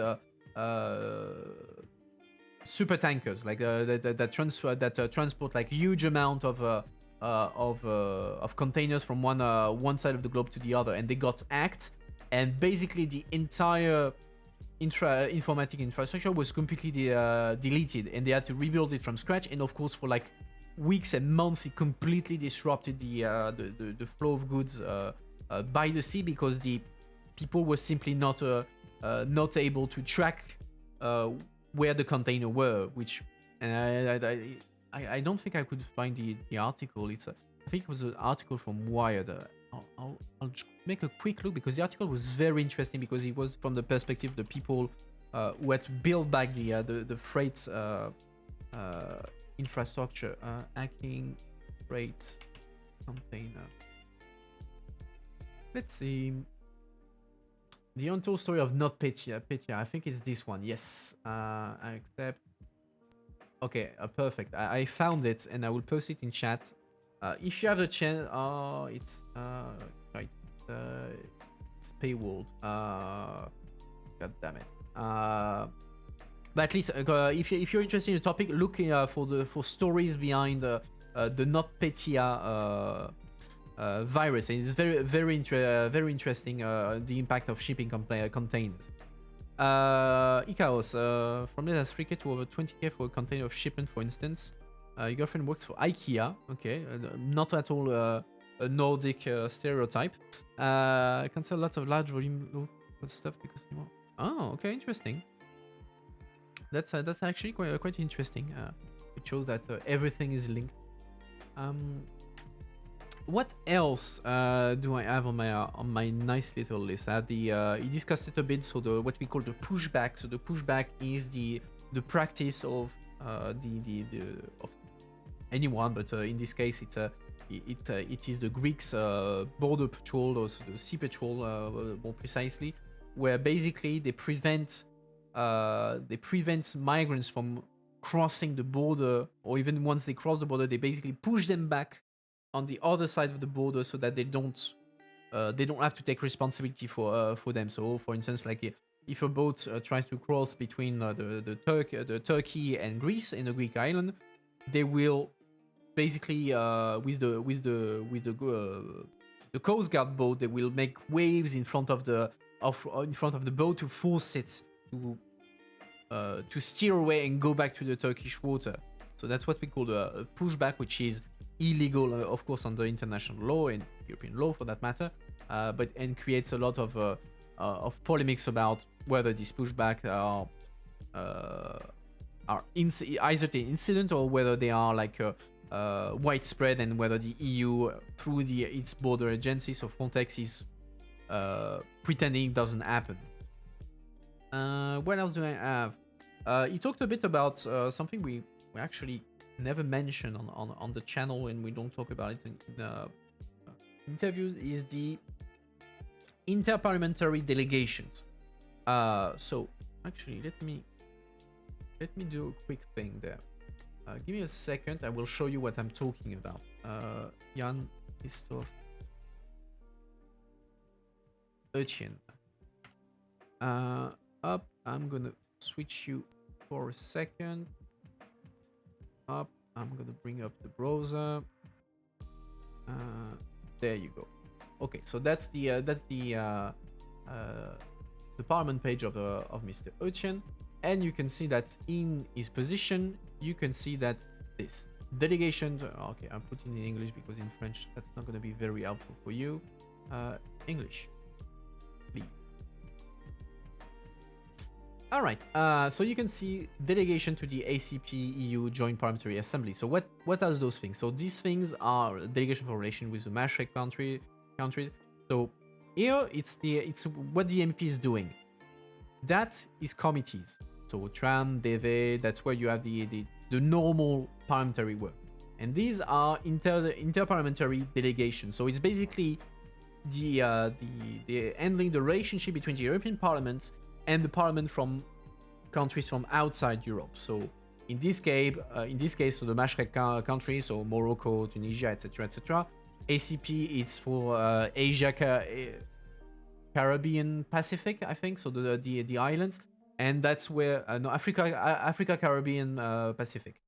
super tankers, like that transport like huge amount of containers from one side of the globe to the other, and they got hacked, and basically the entire informatic infrastructure was completely deleted, and they had to rebuild it from scratch. And of course, for like weeks and months, it completely disrupted the flow of goods by the sea, because the people were simply not able to track where the container were. Which, and I don't think I could find the article. I think it was an article from Wired. I'll make a quick look, because the article was very interesting, because it was from the perspective of the people who had to build back the freight infrastructure. Hacking freight container. Let's see. The untold story of Not Petya. I think it's this one. Yes. I accept. Okay, perfect. I found it, and I will post it in chat. If you have the chance, it's right. It's paywalled. God damn it. But at least if you're interested in the topic, look for stories behind the NotPetya virus, and it's very interesting. The impact of shipping containers. Ikaos, from less than 3k to over 20k for a container of shipment, for instance. Your girlfriend works for IKEA. Okay, not at all a Nordic stereotype. Can sell lots of large volume stuff because. Oh, okay, interesting. That's actually quite interesting. It shows that everything is linked. What else do I have on my nice little list? I have he discussed it a bit. So what we call the pushback. So the pushback is the practice of of anyone, but in this case it is the Greeks border patrol, or the sea patrol more precisely, where basically they prevent migrants from crossing the border, or even once they cross the border, they basically push them back on the other side of the border so that they don't have to take responsibility for them. So, for instance, like if a boat tries to cross between the Turkey and Greece in a Greek island, they will basically with the Coast Guard boat, they will make waves in front of the boat to force it to steer away and go back to the Turkish water. So that's what we call a pushback, which is illegal, of course, under international law and European law for that matter, and creates a lot of polemics about whether these pushbacks are either the incident or whether they are like widespread, and whether the EU through its border agencies, so Frontex, is pretending it doesn't happen. What else do I have? He talked a bit about something we actually never mentioned on the channel, and we don't talk about it in interviews, is the interparliamentary delegations. So actually, let me do a quick thing there. Give me a second. I will show you what I'm talking about. Jan-Christoph Oetjen. Up. I'm gonna switch you for a second. Up. I'm gonna bring up the browser. There you go. Okay, so that's the parliament page of Mr. Oetjen, and you can see that in his position, you can see that this delegation. Okay, I'm putting it in English because in French that's not gonna be very helpful for you. English, please. All right, so you can see delegation to the ACP-EU Joint Parliamentary Assembly. So what are those things? So these things are delegation for relation with the Maastricht countries. So here it's what the MP is doing. That is committees. So Tram, DV, that's where you have the normal parliamentary work. And these are interparliamentary delegations. So it's basically the handling the relationship between the European Parliament and the parliament from countries from outside Europe. So in this case, so the Maastricht countries, so Morocco, Tunisia, etc. ACP, it's for Asia, Caribbean, Pacific, I think. So the islands, and that's where Africa, Caribbean, Pacific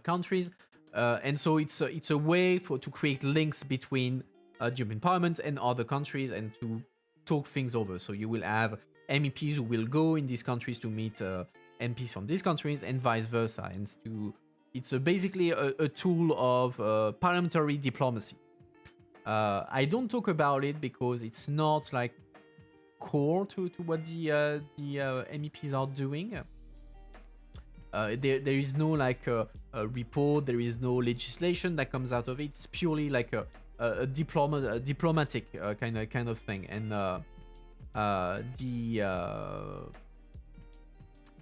countries, and so it's a way to create links between the European Parliament and other countries, and to talk things over. So you will have MEPs who will go in these countries to meet MPs from these countries, and vice versa. And it's basically a tool of parliamentary diplomacy. I don't talk about it because it's not like core to what the MEPs are doing. There is no like a report, there is no legislation that comes out of it. It's purely like a diplomatic kind of thing. And the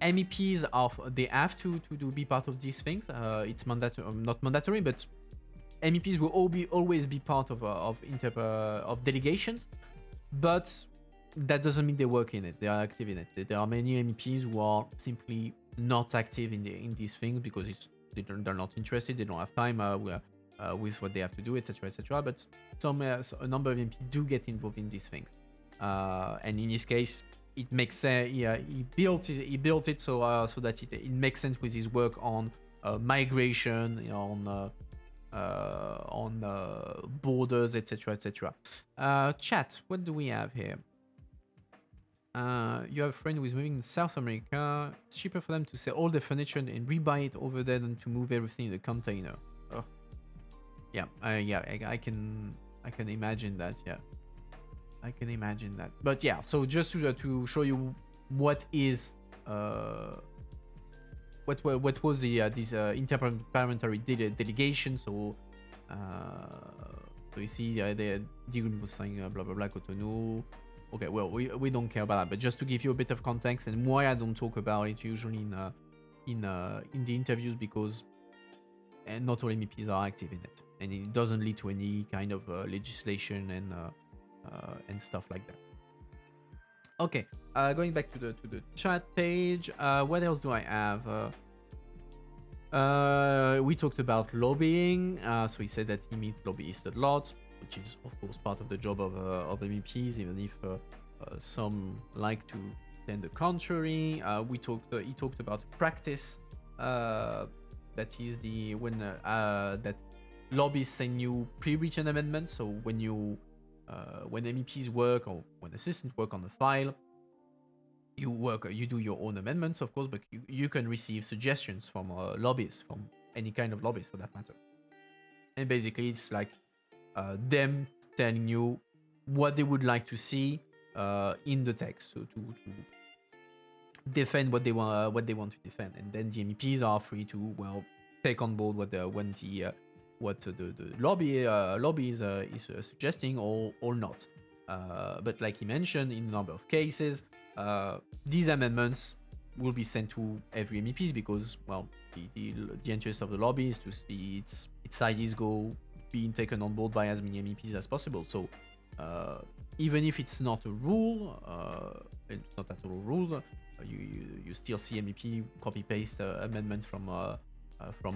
MEPs they have to be part of these things. It's mandatory, not mandatory, but MEPs will always be part of delegations, but that doesn't mean they work in it. They are active in it. There are many MEPs who are simply not active in these things because they're not interested. They don't have time with what they have to do, etc., etc. But a number of MEPs do get involved in these things. And in this case, it makes sense. Yeah, he built it so that it makes sense with his work on migration, on borders, etc., etc. Chat. What do we have here? You have a friend who is moving to South America. It's cheaper for them to sell all the furniture and rebuy it over there than to move everything in the container. Ugh. Yeah, I can imagine that. Yeah, I can imagine that. But yeah, so just to show you what is what was the this interparliamentary delegation. So you see the Digun was saying blah blah blah Cotonou. Okay, well we don't care about that, but just to give you a bit of context and why I don't talk about it usually in the interviews, because not all MEPs are active in it, and it doesn't lead to any kind of legislation and stuff like that. Okay, going back to the chat page. What else do I have? We talked about lobbying. So he said that he meets lobbyists a lot, which is of course part of the job of MEPs, even if some like to tend the contrary. He talked about practice. That is that lobbyists send you pre-written amendments. So when MEPs work or when assistants work on the file, you do your own amendments, of course, but you can receive suggestions from lobbyists, from any kind of lobbyists for that matter. And basically, it's like them telling you what they would like to see in the text, so to defend what they want to defend, and then the MEPs are free to take on board what the lobby is suggesting or not. But like he mentioned, in a number of cases, these amendments will be sent to every MEPs because the interest of the lobby is to see its ideas being taken on board by as many MEPs as possible. So even if it's not a rule, it's not at all a rule. You still see MEP copy paste amendments from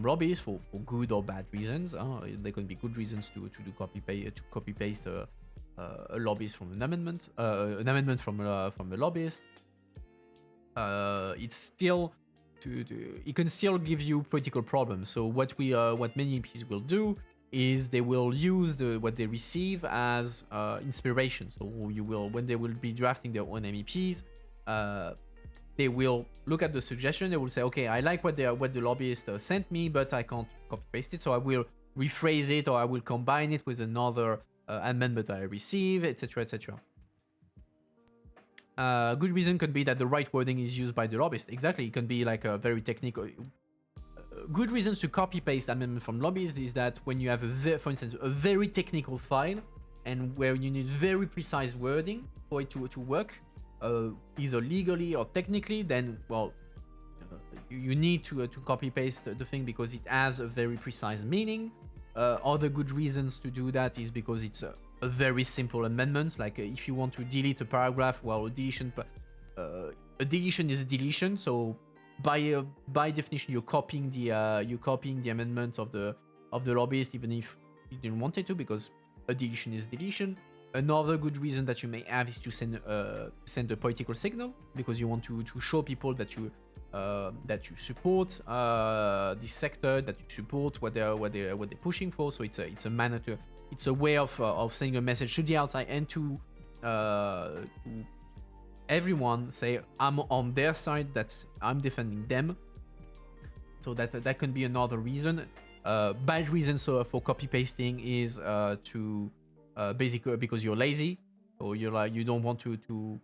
lobbyists for good or bad reasons. There can be good reasons to copy paste a lobbyist from an amendment from the lobbyist. It's still it can still give you political problems. So what many MEPs will do is they will use what they receive as inspiration. So when they will be drafting their own MEPs, they will look at the suggestion. They will say, okay, I like what the lobbyist sent me, but I can't copy paste it, so I will rephrase it, or I will combine it with another amendment I receive, etc., etc. Good reason could be that the right wording is used by the lobbyist. Exactly, it can be like a very technical. Good reasons to copy paste amendment from lobbyists is that when you have for instance, a very technical file and where you need very precise wording for it to work, either legally or technically, then you need to copy paste the thing because it has a very precise meaning. Other good reasons to do that is because it's a very simple amendment. Like if you want to delete a paragraph, a deletion is a deletion. So by definition, you're copying the amendments of the lobbyist, even if you didn't want it to, because a deletion is a deletion. Another good reason that you may have is to send a political signal, because you want to show people that you support this sector, that you support what they're pushing for. So it's a way of sending a message to the outside and to everyone, say I'm on their side, I'm defending them. So that can be another reason. Bad reasons for copy pasting is to basically because you're lazy, or you don't want to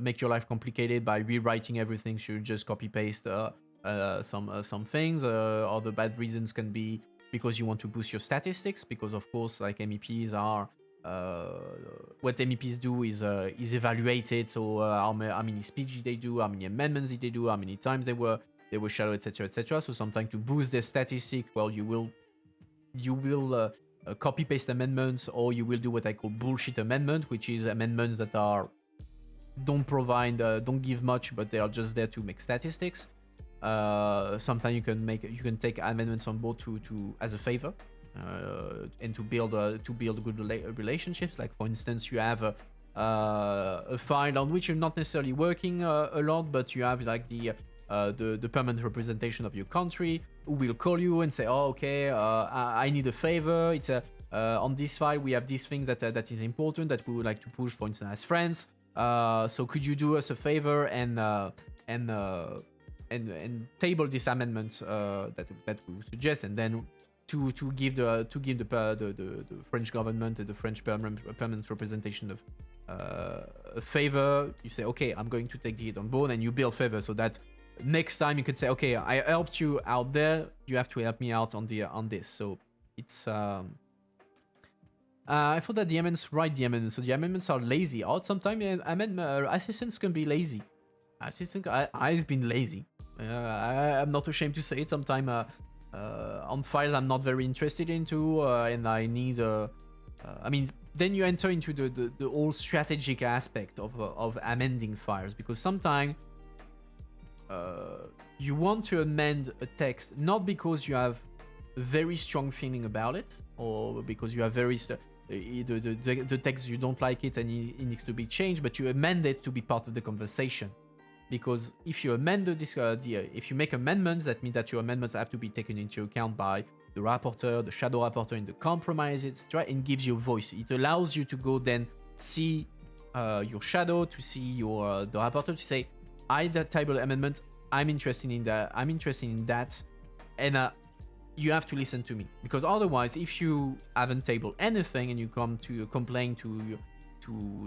make your life complicated by rewriting everything. So you just copy paste some things. Other bad reasons can be because you want to boost your statistics, because of course, like MEPs are what MEPs do is evaluated. So how many speeches they do, how many amendments did they do, how many times they were shadowed, etc., etc. So sometimes to boost their statistic, you will copy paste amendments, or you will do what I call bullshit amendment, which is amendments that don't give much, but they are just there to make statistics. Sometimes you can take amendments on board to as a favor, and to build good relationships. Like for instance, you have a file on which you're not necessarily working a lot, but you have like the permanent representation of your country who will call you and say, oh, okay, I need a favor. It's a on this file we have these things that is important that we would like to push, for instance, as friends. So could you do us a favor and table this amendment that we suggest, and then to give the French government and the French permanent representation of a favor. You say, okay, I'm going to take it on board, and you build favor so that next time you could say, okay, I helped you out there, you have to help me out on this. So it's I thought that the amendments write the amendments, so the amendments are lazy. Or sometimes assistants can be lazy. I've been lazy. I'm not ashamed to say it. Sometimes on files I'm not very interested into, and I need. I mean, then you enter into the whole strategic aspect of amending files, because sometimes you want to amend a text not because you have a very strong feeling about it, or because you have the text you don't like it and it needs to be changed, but you amend it to be part of the conversation. Because if you amend if you make amendments, that means that your amendments have to be taken into account by the rapporteur, the shadow rapporteur in the compromise, etc., and gives you a voice. It allows you to go then see your shadow, to see the rapporteur, to say, I table amendment, I'm interested in that, and you have to listen to me. Because otherwise, if you haven't tabled anything and you come to complain to the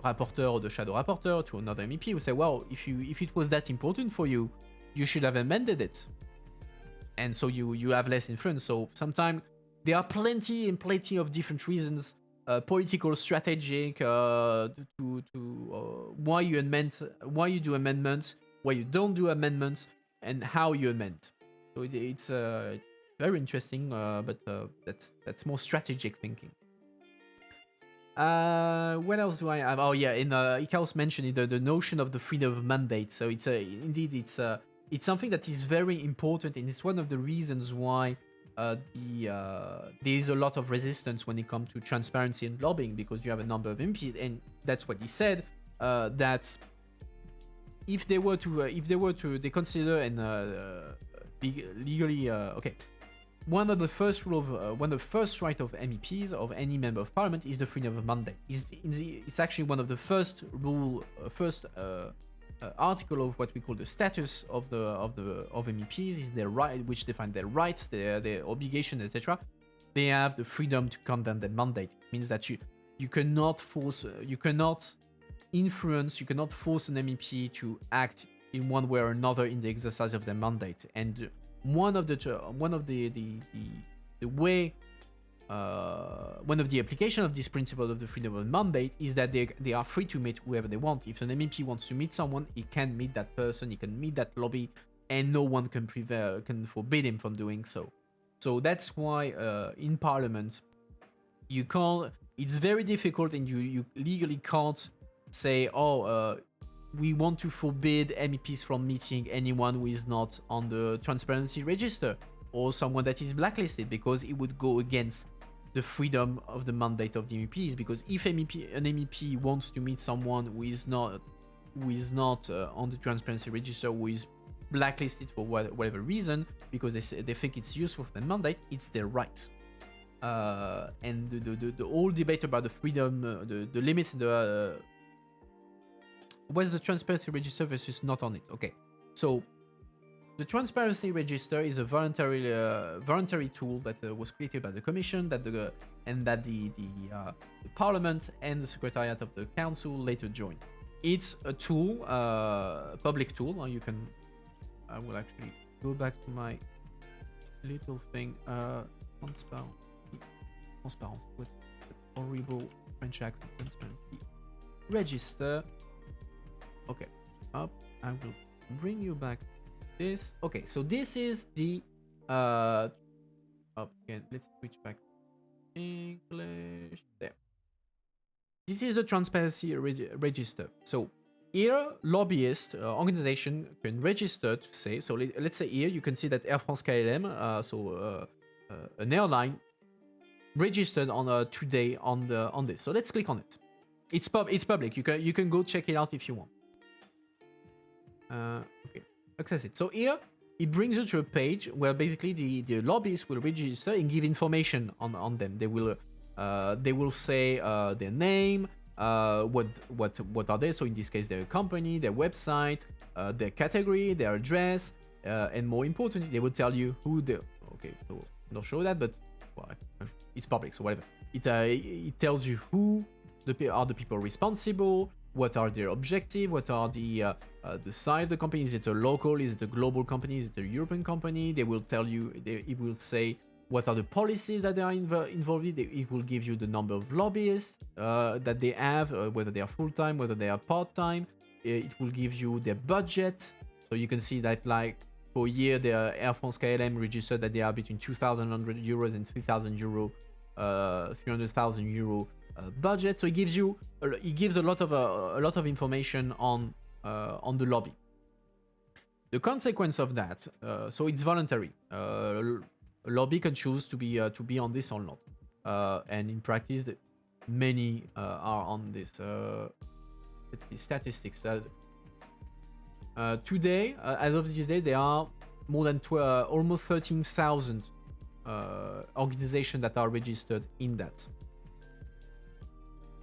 rapporteur or the shadow rapporteur, to another MEP, who say, well, if it was that important for you, you should have amended it. And so you have less influence. So sometimes there are plenty of different reasons, political, strategic, why you do amendments, why you don't do amendments, and how you amend. So it's very interesting, but that's more strategic thinking. What else do I have? Oh yeah, in Ikaos mentioned the notion of the freedom of mandate. So it's indeed it's something that is very important, and it's one of the reasons why there is a lot of resistance when it comes to transparency and lobbying, because you have a number of MPs, and that's what he said, that if they consider and legally okay. One of the first right of MEPs, of any member of parliament, is the freedom of mandate. It's actually one of the first article of what we call the status of MEPs, is their right, which define their rights, their obligations, etc. They have the freedom to condemn their mandate. It means that you cannot force, you cannot influence, you cannot force an MEP to act in one way or another in the exercise of their mandate. And one of the application of this principle of the freedom of mandate is that they are free to meet whoever they want. If an MEP wants to meet someone, he can meet that person, he can meet that lobby, and no one can forbid him from doing so. So that's why in Parliament you can't. It's very difficult, and you legally can't say, we want to forbid MEPs from meeting anyone who is not on the transparency register or someone that is blacklisted, because it would go against the freedom of the mandate of the MEPs. Because if an MEP wants to meet someone who is not on the transparency register, who is blacklisted for whatever reason, because they think it's useful for their mandate, it's their right. And the whole debate about the freedom, the limits, what's the transparency register versus not on it? Okay, so the transparency register is a voluntary tool that was created by the Commission, that the Parliament and the Secretariat of the Council later joined. It's a tool, public tool. I will actually go back to my little thing. Transparency. What's that horrible French accent? Transparency register. Okay, up. I will bring you back this. Okay, so this is the up again. Let's switch back English. There. This is a transparency register. So here, lobbyist organization can register to say. So let's say here you can see that Air France KLM, an airline, registered on today on this. So let's click on it. It's public. You can go check it out if you want. Okay, access it. So here it brings you to a page where basically the lobbyists will register and give information on them. They will say their name, what are they. So in this case, their company, their website, their category, their address, and more importantly, they will tell you who the. Okay, so I'm not sure that, but well, it's public, so whatever. It tells you who are the people responsible, what are their objectives, what are the size of the company. Is it a local? Is it a global company? Is it a European company? They will tell you. It will say what are the policies that they are involved in. It will give you the number of lobbyists that they have, whether they are full-time, whether they are part-time. It will give you their budget. So you can see that, like, for a year, the Air France KLM registered that they are between 2,100 euros and 3,000 euro, 300,000 euro budget. So it gives a lot of information on the lobby. The consequence of that, so it's voluntary. A lobby can choose to be on this or not, and in practice, many are on this. Let's see statistics. Today, as of this day, there are more than almost 13,000 organizations that are registered in that.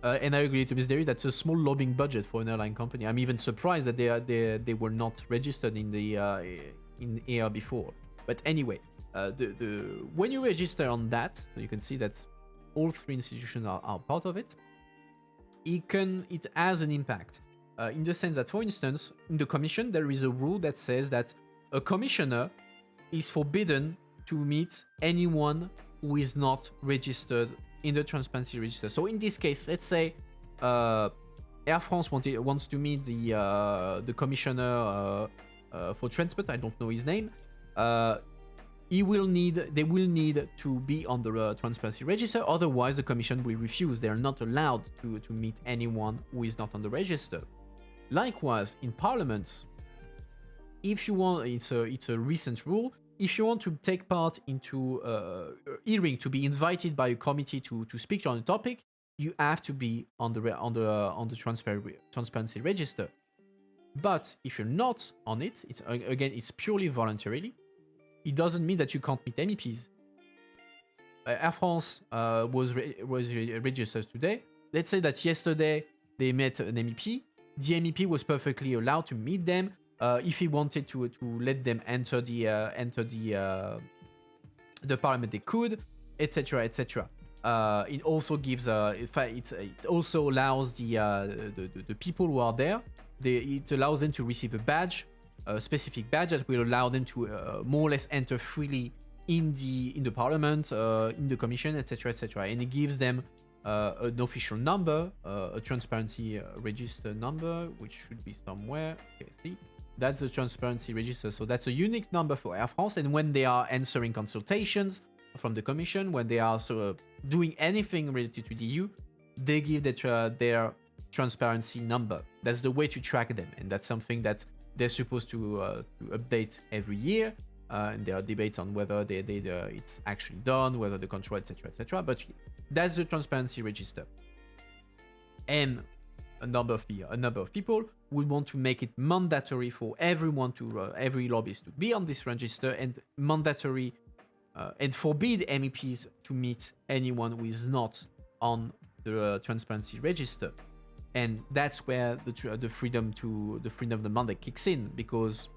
And I agree to Ms. Derry, that's a small lobbying budget for an airline company. I'm even surprised that they were not registered in the in air before. But anyway, when you register on that, you can see that all three institutions are part of it. It has an impact. In the sense that, for instance, in the commission, there is a rule that says that a commissioner is forbidden to meet anyone who is not registered in the transparency register. So in this case, let's say Air France wants to meet the commissioner for transport. I don't know his name. They will need to be on the transparency register. Otherwise, the commission will refuse. They are not allowed to meet anyone who is not on the register. Likewise, in parliaments, if you want, it's a recent rule. If you want to take part into a hearing, to be invited by a committee to speak on a topic, you have to be on the transparency register. But if you're not on it, it's purely voluntarily. It doesn't mean that you can't meet MEPs. Air France was registered today. Let's say that yesterday they met an MEP. The MEP was perfectly allowed to meet them. If he wanted to let them enter the parliament, they could, etc., etc. It also gives it also allows the people who are there. It allows them to receive a badge, a specific badge that will allow them to more or less enter freely in the parliament, in the commission, etc., etc. And it gives them an official number, a transparency register number, which should be somewhere. Okay, see. That's the transparency register. So that's a unique number for Air France. And when they are answering consultations from the commission, when they are doing anything related to the EU, they give their transparency number. That's the way to track them. And that's something that they're supposed to update every year. And there are debates on whether it's actually done, whether the control, etc., etc. But that's the transparency register. And a number of people would want to make it mandatory for everyone every lobbyist to be on this register, and mandatory and forbid MEPs to meet anyone who is not on the transparency register. And that's where the freedom of the mandate kicks in, because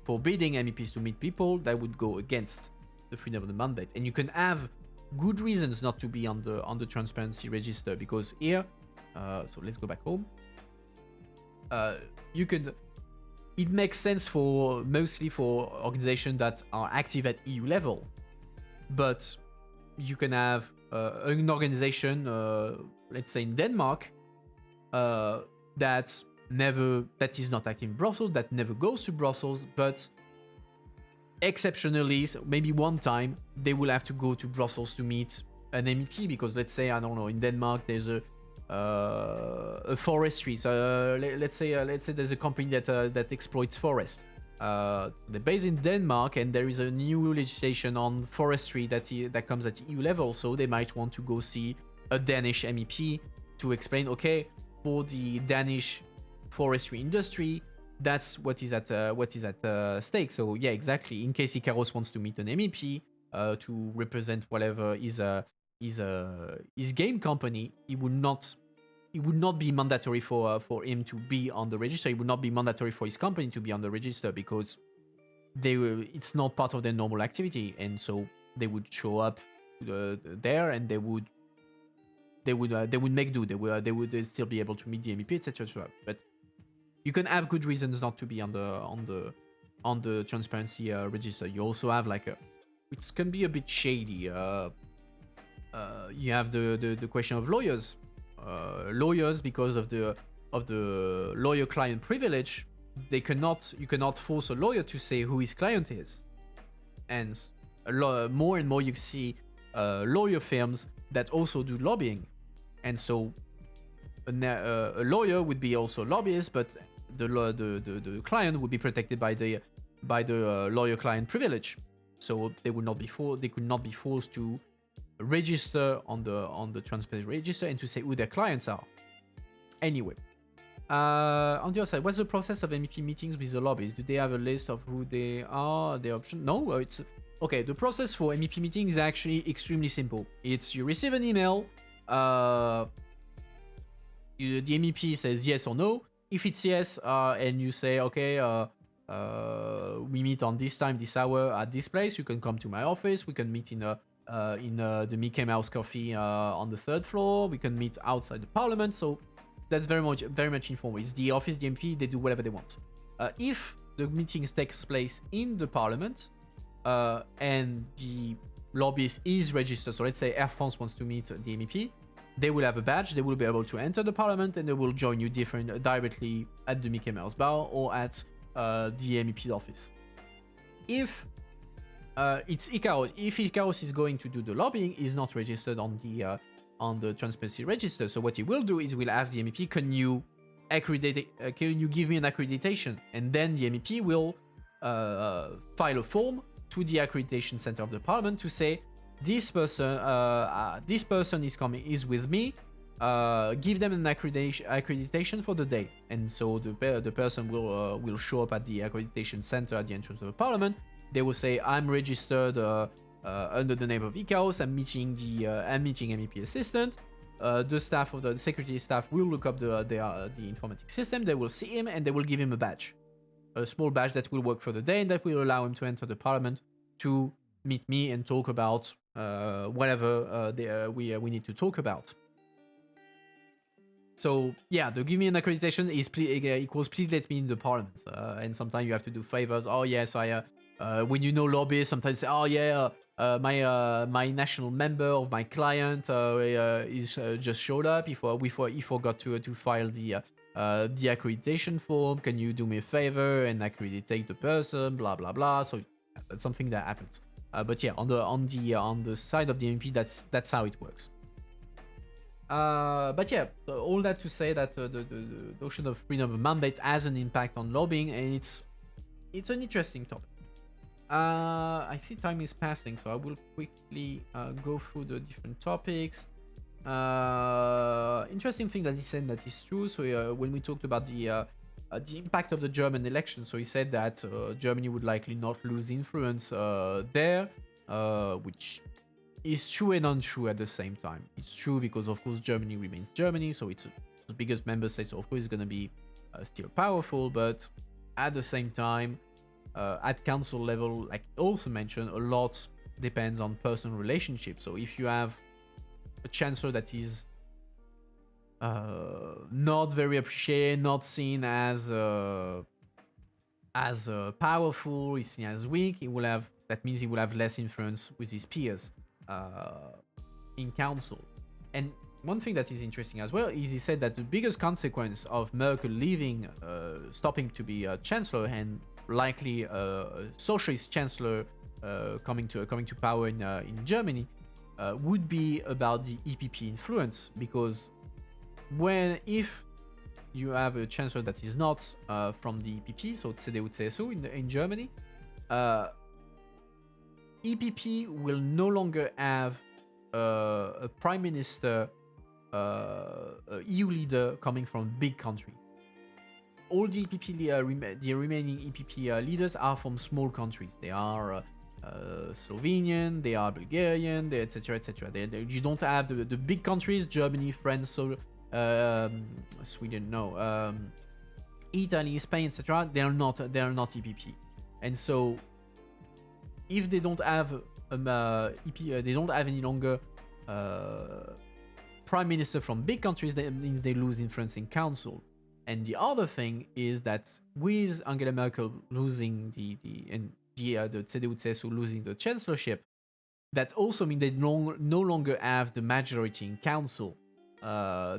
forbidding MEPs to meet people, that would go against the freedom of the mandate. And you can have good reasons not to be on the transparency register, because here, so let's go back home. It makes sense mostly for organizations that are active at EU level, but you can have an organization, let's say in Denmark, that is not active in Brussels, that never goes to Brussels, but exceptionally, so maybe one time, they will have to go to Brussels to meet an MEP, because let's say, I don't know, in Denmark there's a forestry. So let's say there's a company that exploits forest. They're based in Denmark, and there is a new legislation on forestry that comes at EU level. So they might want to go see a Danish MEP to explain, okay, for the Danish forestry industry, that's what is at stake. So yeah, exactly. In case Ikaros wants to meet an MEP to represent whatever his game company, it would not be mandatory for him to be on the register. It would not be mandatory for his company to be on the register because it's not part of their normal activity, and so they would show up there, and they would make do. They would still be able to meet the MEP, etc. But you can have good reasons not to be on the transparency register. You also have like it can be a bit shady. You have the question of lawyers. Lawyers, because of the lawyer-client privilege, you cannot force a lawyer to say who his client is, and more and more you see lawyer firms that also do lobbying, and so a lawyer would be also a lobbyist, but the client would be protected by the lawyer-client privilege, so they could not be forced to register on the transparency register and to say who their clients are. Anyway, on the other side, what's the process of MEP meetings with the lobbyists? Do they have a list of who they are, their option? No, it's okay. The process for MEP meetings is actually extremely simple. It's you receive an email, the MEP says yes or no. If it's yes, and you say okay, we meet on this time, this hour at this place, you can come to my office. We can meet in the Mickey Mouse Coffee on the 3rd floor. We can meet outside the parliament. So that's very much informal. It's the office, the MP, they do whatever they want. If the meetings takes place in the parliament and the lobbyist is registered, so let's say Air France wants to meet the MEP, they will have a badge, they will be able to enter the parliament, and they will join you directly at the Mickey Mouse bar or at the MEP's office. If it's Ikaros. If Ikaros is going to do the lobbying, he's not registered on the transparency register. So what he will do is we'll ask the MEP, can you give me an accreditation? And then the MEP will file a form to the accreditation center of the parliament to say this person is with me. Give them an accreditation for the day, and so the person will show up at the accreditation center at the entrance of the parliament. They will say, I'm registered under the name of Ikaros. I'm meeting MEP assistant. The security staff will look up the informatics system. They will see him and they will give him a badge, a small badge that will work for the day and that will allow him to enter the parliament to meet me and talk about whatever we need to talk about. So yeah, the give me an accreditation equals please let me in the parliament. And sometimes you have to do favors. Oh yes, when you know lobbyists, sometimes say, oh yeah, my national member of my client is just showed up. He forgot to file the accreditation form. Can you do me a favor and accreditate the person? Blah blah blah. So that's something that happens. But yeah, on the side of the MP, that's how it works. But yeah, all that to say that the notion of freedom of mandate has an impact on lobbying, and it's an interesting topic. I see time is passing, so I will quickly go through the different topics. Interesting thing that he said that is true. So when we talked about the impact of the German election, so he said that Germany would likely not lose influence there, which is true and untrue at the same time. It's true because of course Germany remains Germany, so it's the biggest member state, so of course it's going to be still powerful, but at the same time, at council level, like also mentioned, a lot depends on personal relationships. So if you have a chancellor that is not very appreciated, not seen as powerful, is seen as weak, that means he will have less influence with his peers in council. And one thing that is interesting as well is he said that the biggest consequence of Merkel leaving, stopping to be a chancellor, and likely a socialist chancellor coming to power in Germany, would be about the EPP influence, because if you have a chancellor that is not from the EPP, so CDU-CSU in Germany. EPP will no longer have a prime minister, a EU leader coming from a big country. All the EPP, the remaining EPP leaders are from small countries. They are Slovenian, they are Bulgarian, etc., etc. You don't have the big countries: Germany, France, Sweden, no, Italy, Spain, etc. They are not EPP, and so if they don't have they don't have any longer prime minister from big countries, that means they lose influence in council. And the other thing is that with Angela Merkel losing the CDU-CSU losing the chancellorship, that also means they no longer have the majority in council. I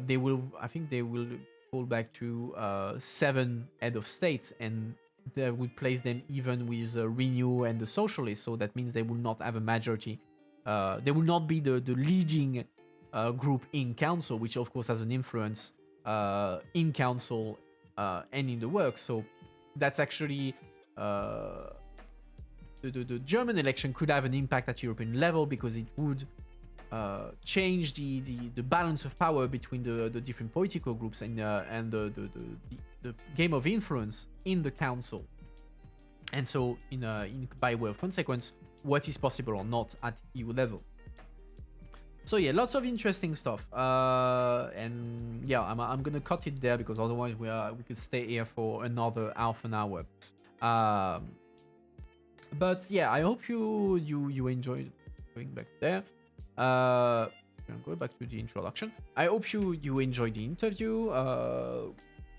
think they will fall back to 7 head of states, and that would place them even with Renew and the Socialists. So that means they will not have a majority. They will not be the leading group in council, which of course has an influence in council and in the work. So that's actually the German election could have an impact at European level, because it would change the balance of power between the different political groups and the game of influence in the council. And so by way of consequence, what is possible or not at EU level. So yeah, lots of interesting stuff. And yeah, I'm gonna cut it there, because otherwise we could stay here for another half an hour. But yeah, I hope you enjoyed going back there. Go back to the introduction. I hope you enjoyed the interview.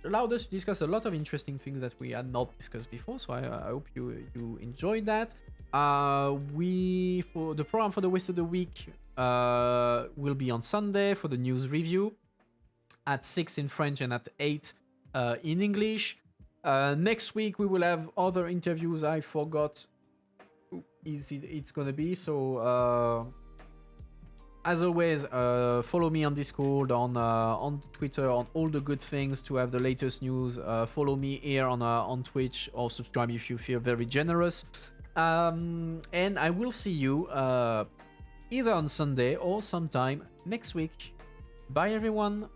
Allowed us to discuss a lot of interesting things that we had not discussed before. So I hope you enjoyed that. For the program for the rest of the week will be on Sunday for the news review at 6 in French and at 8 in English. Next week we will have other interviews. I forgot who it's gonna be. So as always, follow me on Discord, on Twitter, on all the good things to have the latest news. Follow me here on Twitch, or subscribe if you feel very generous. And I will see you either on Sunday or sometime next week. Bye everyone.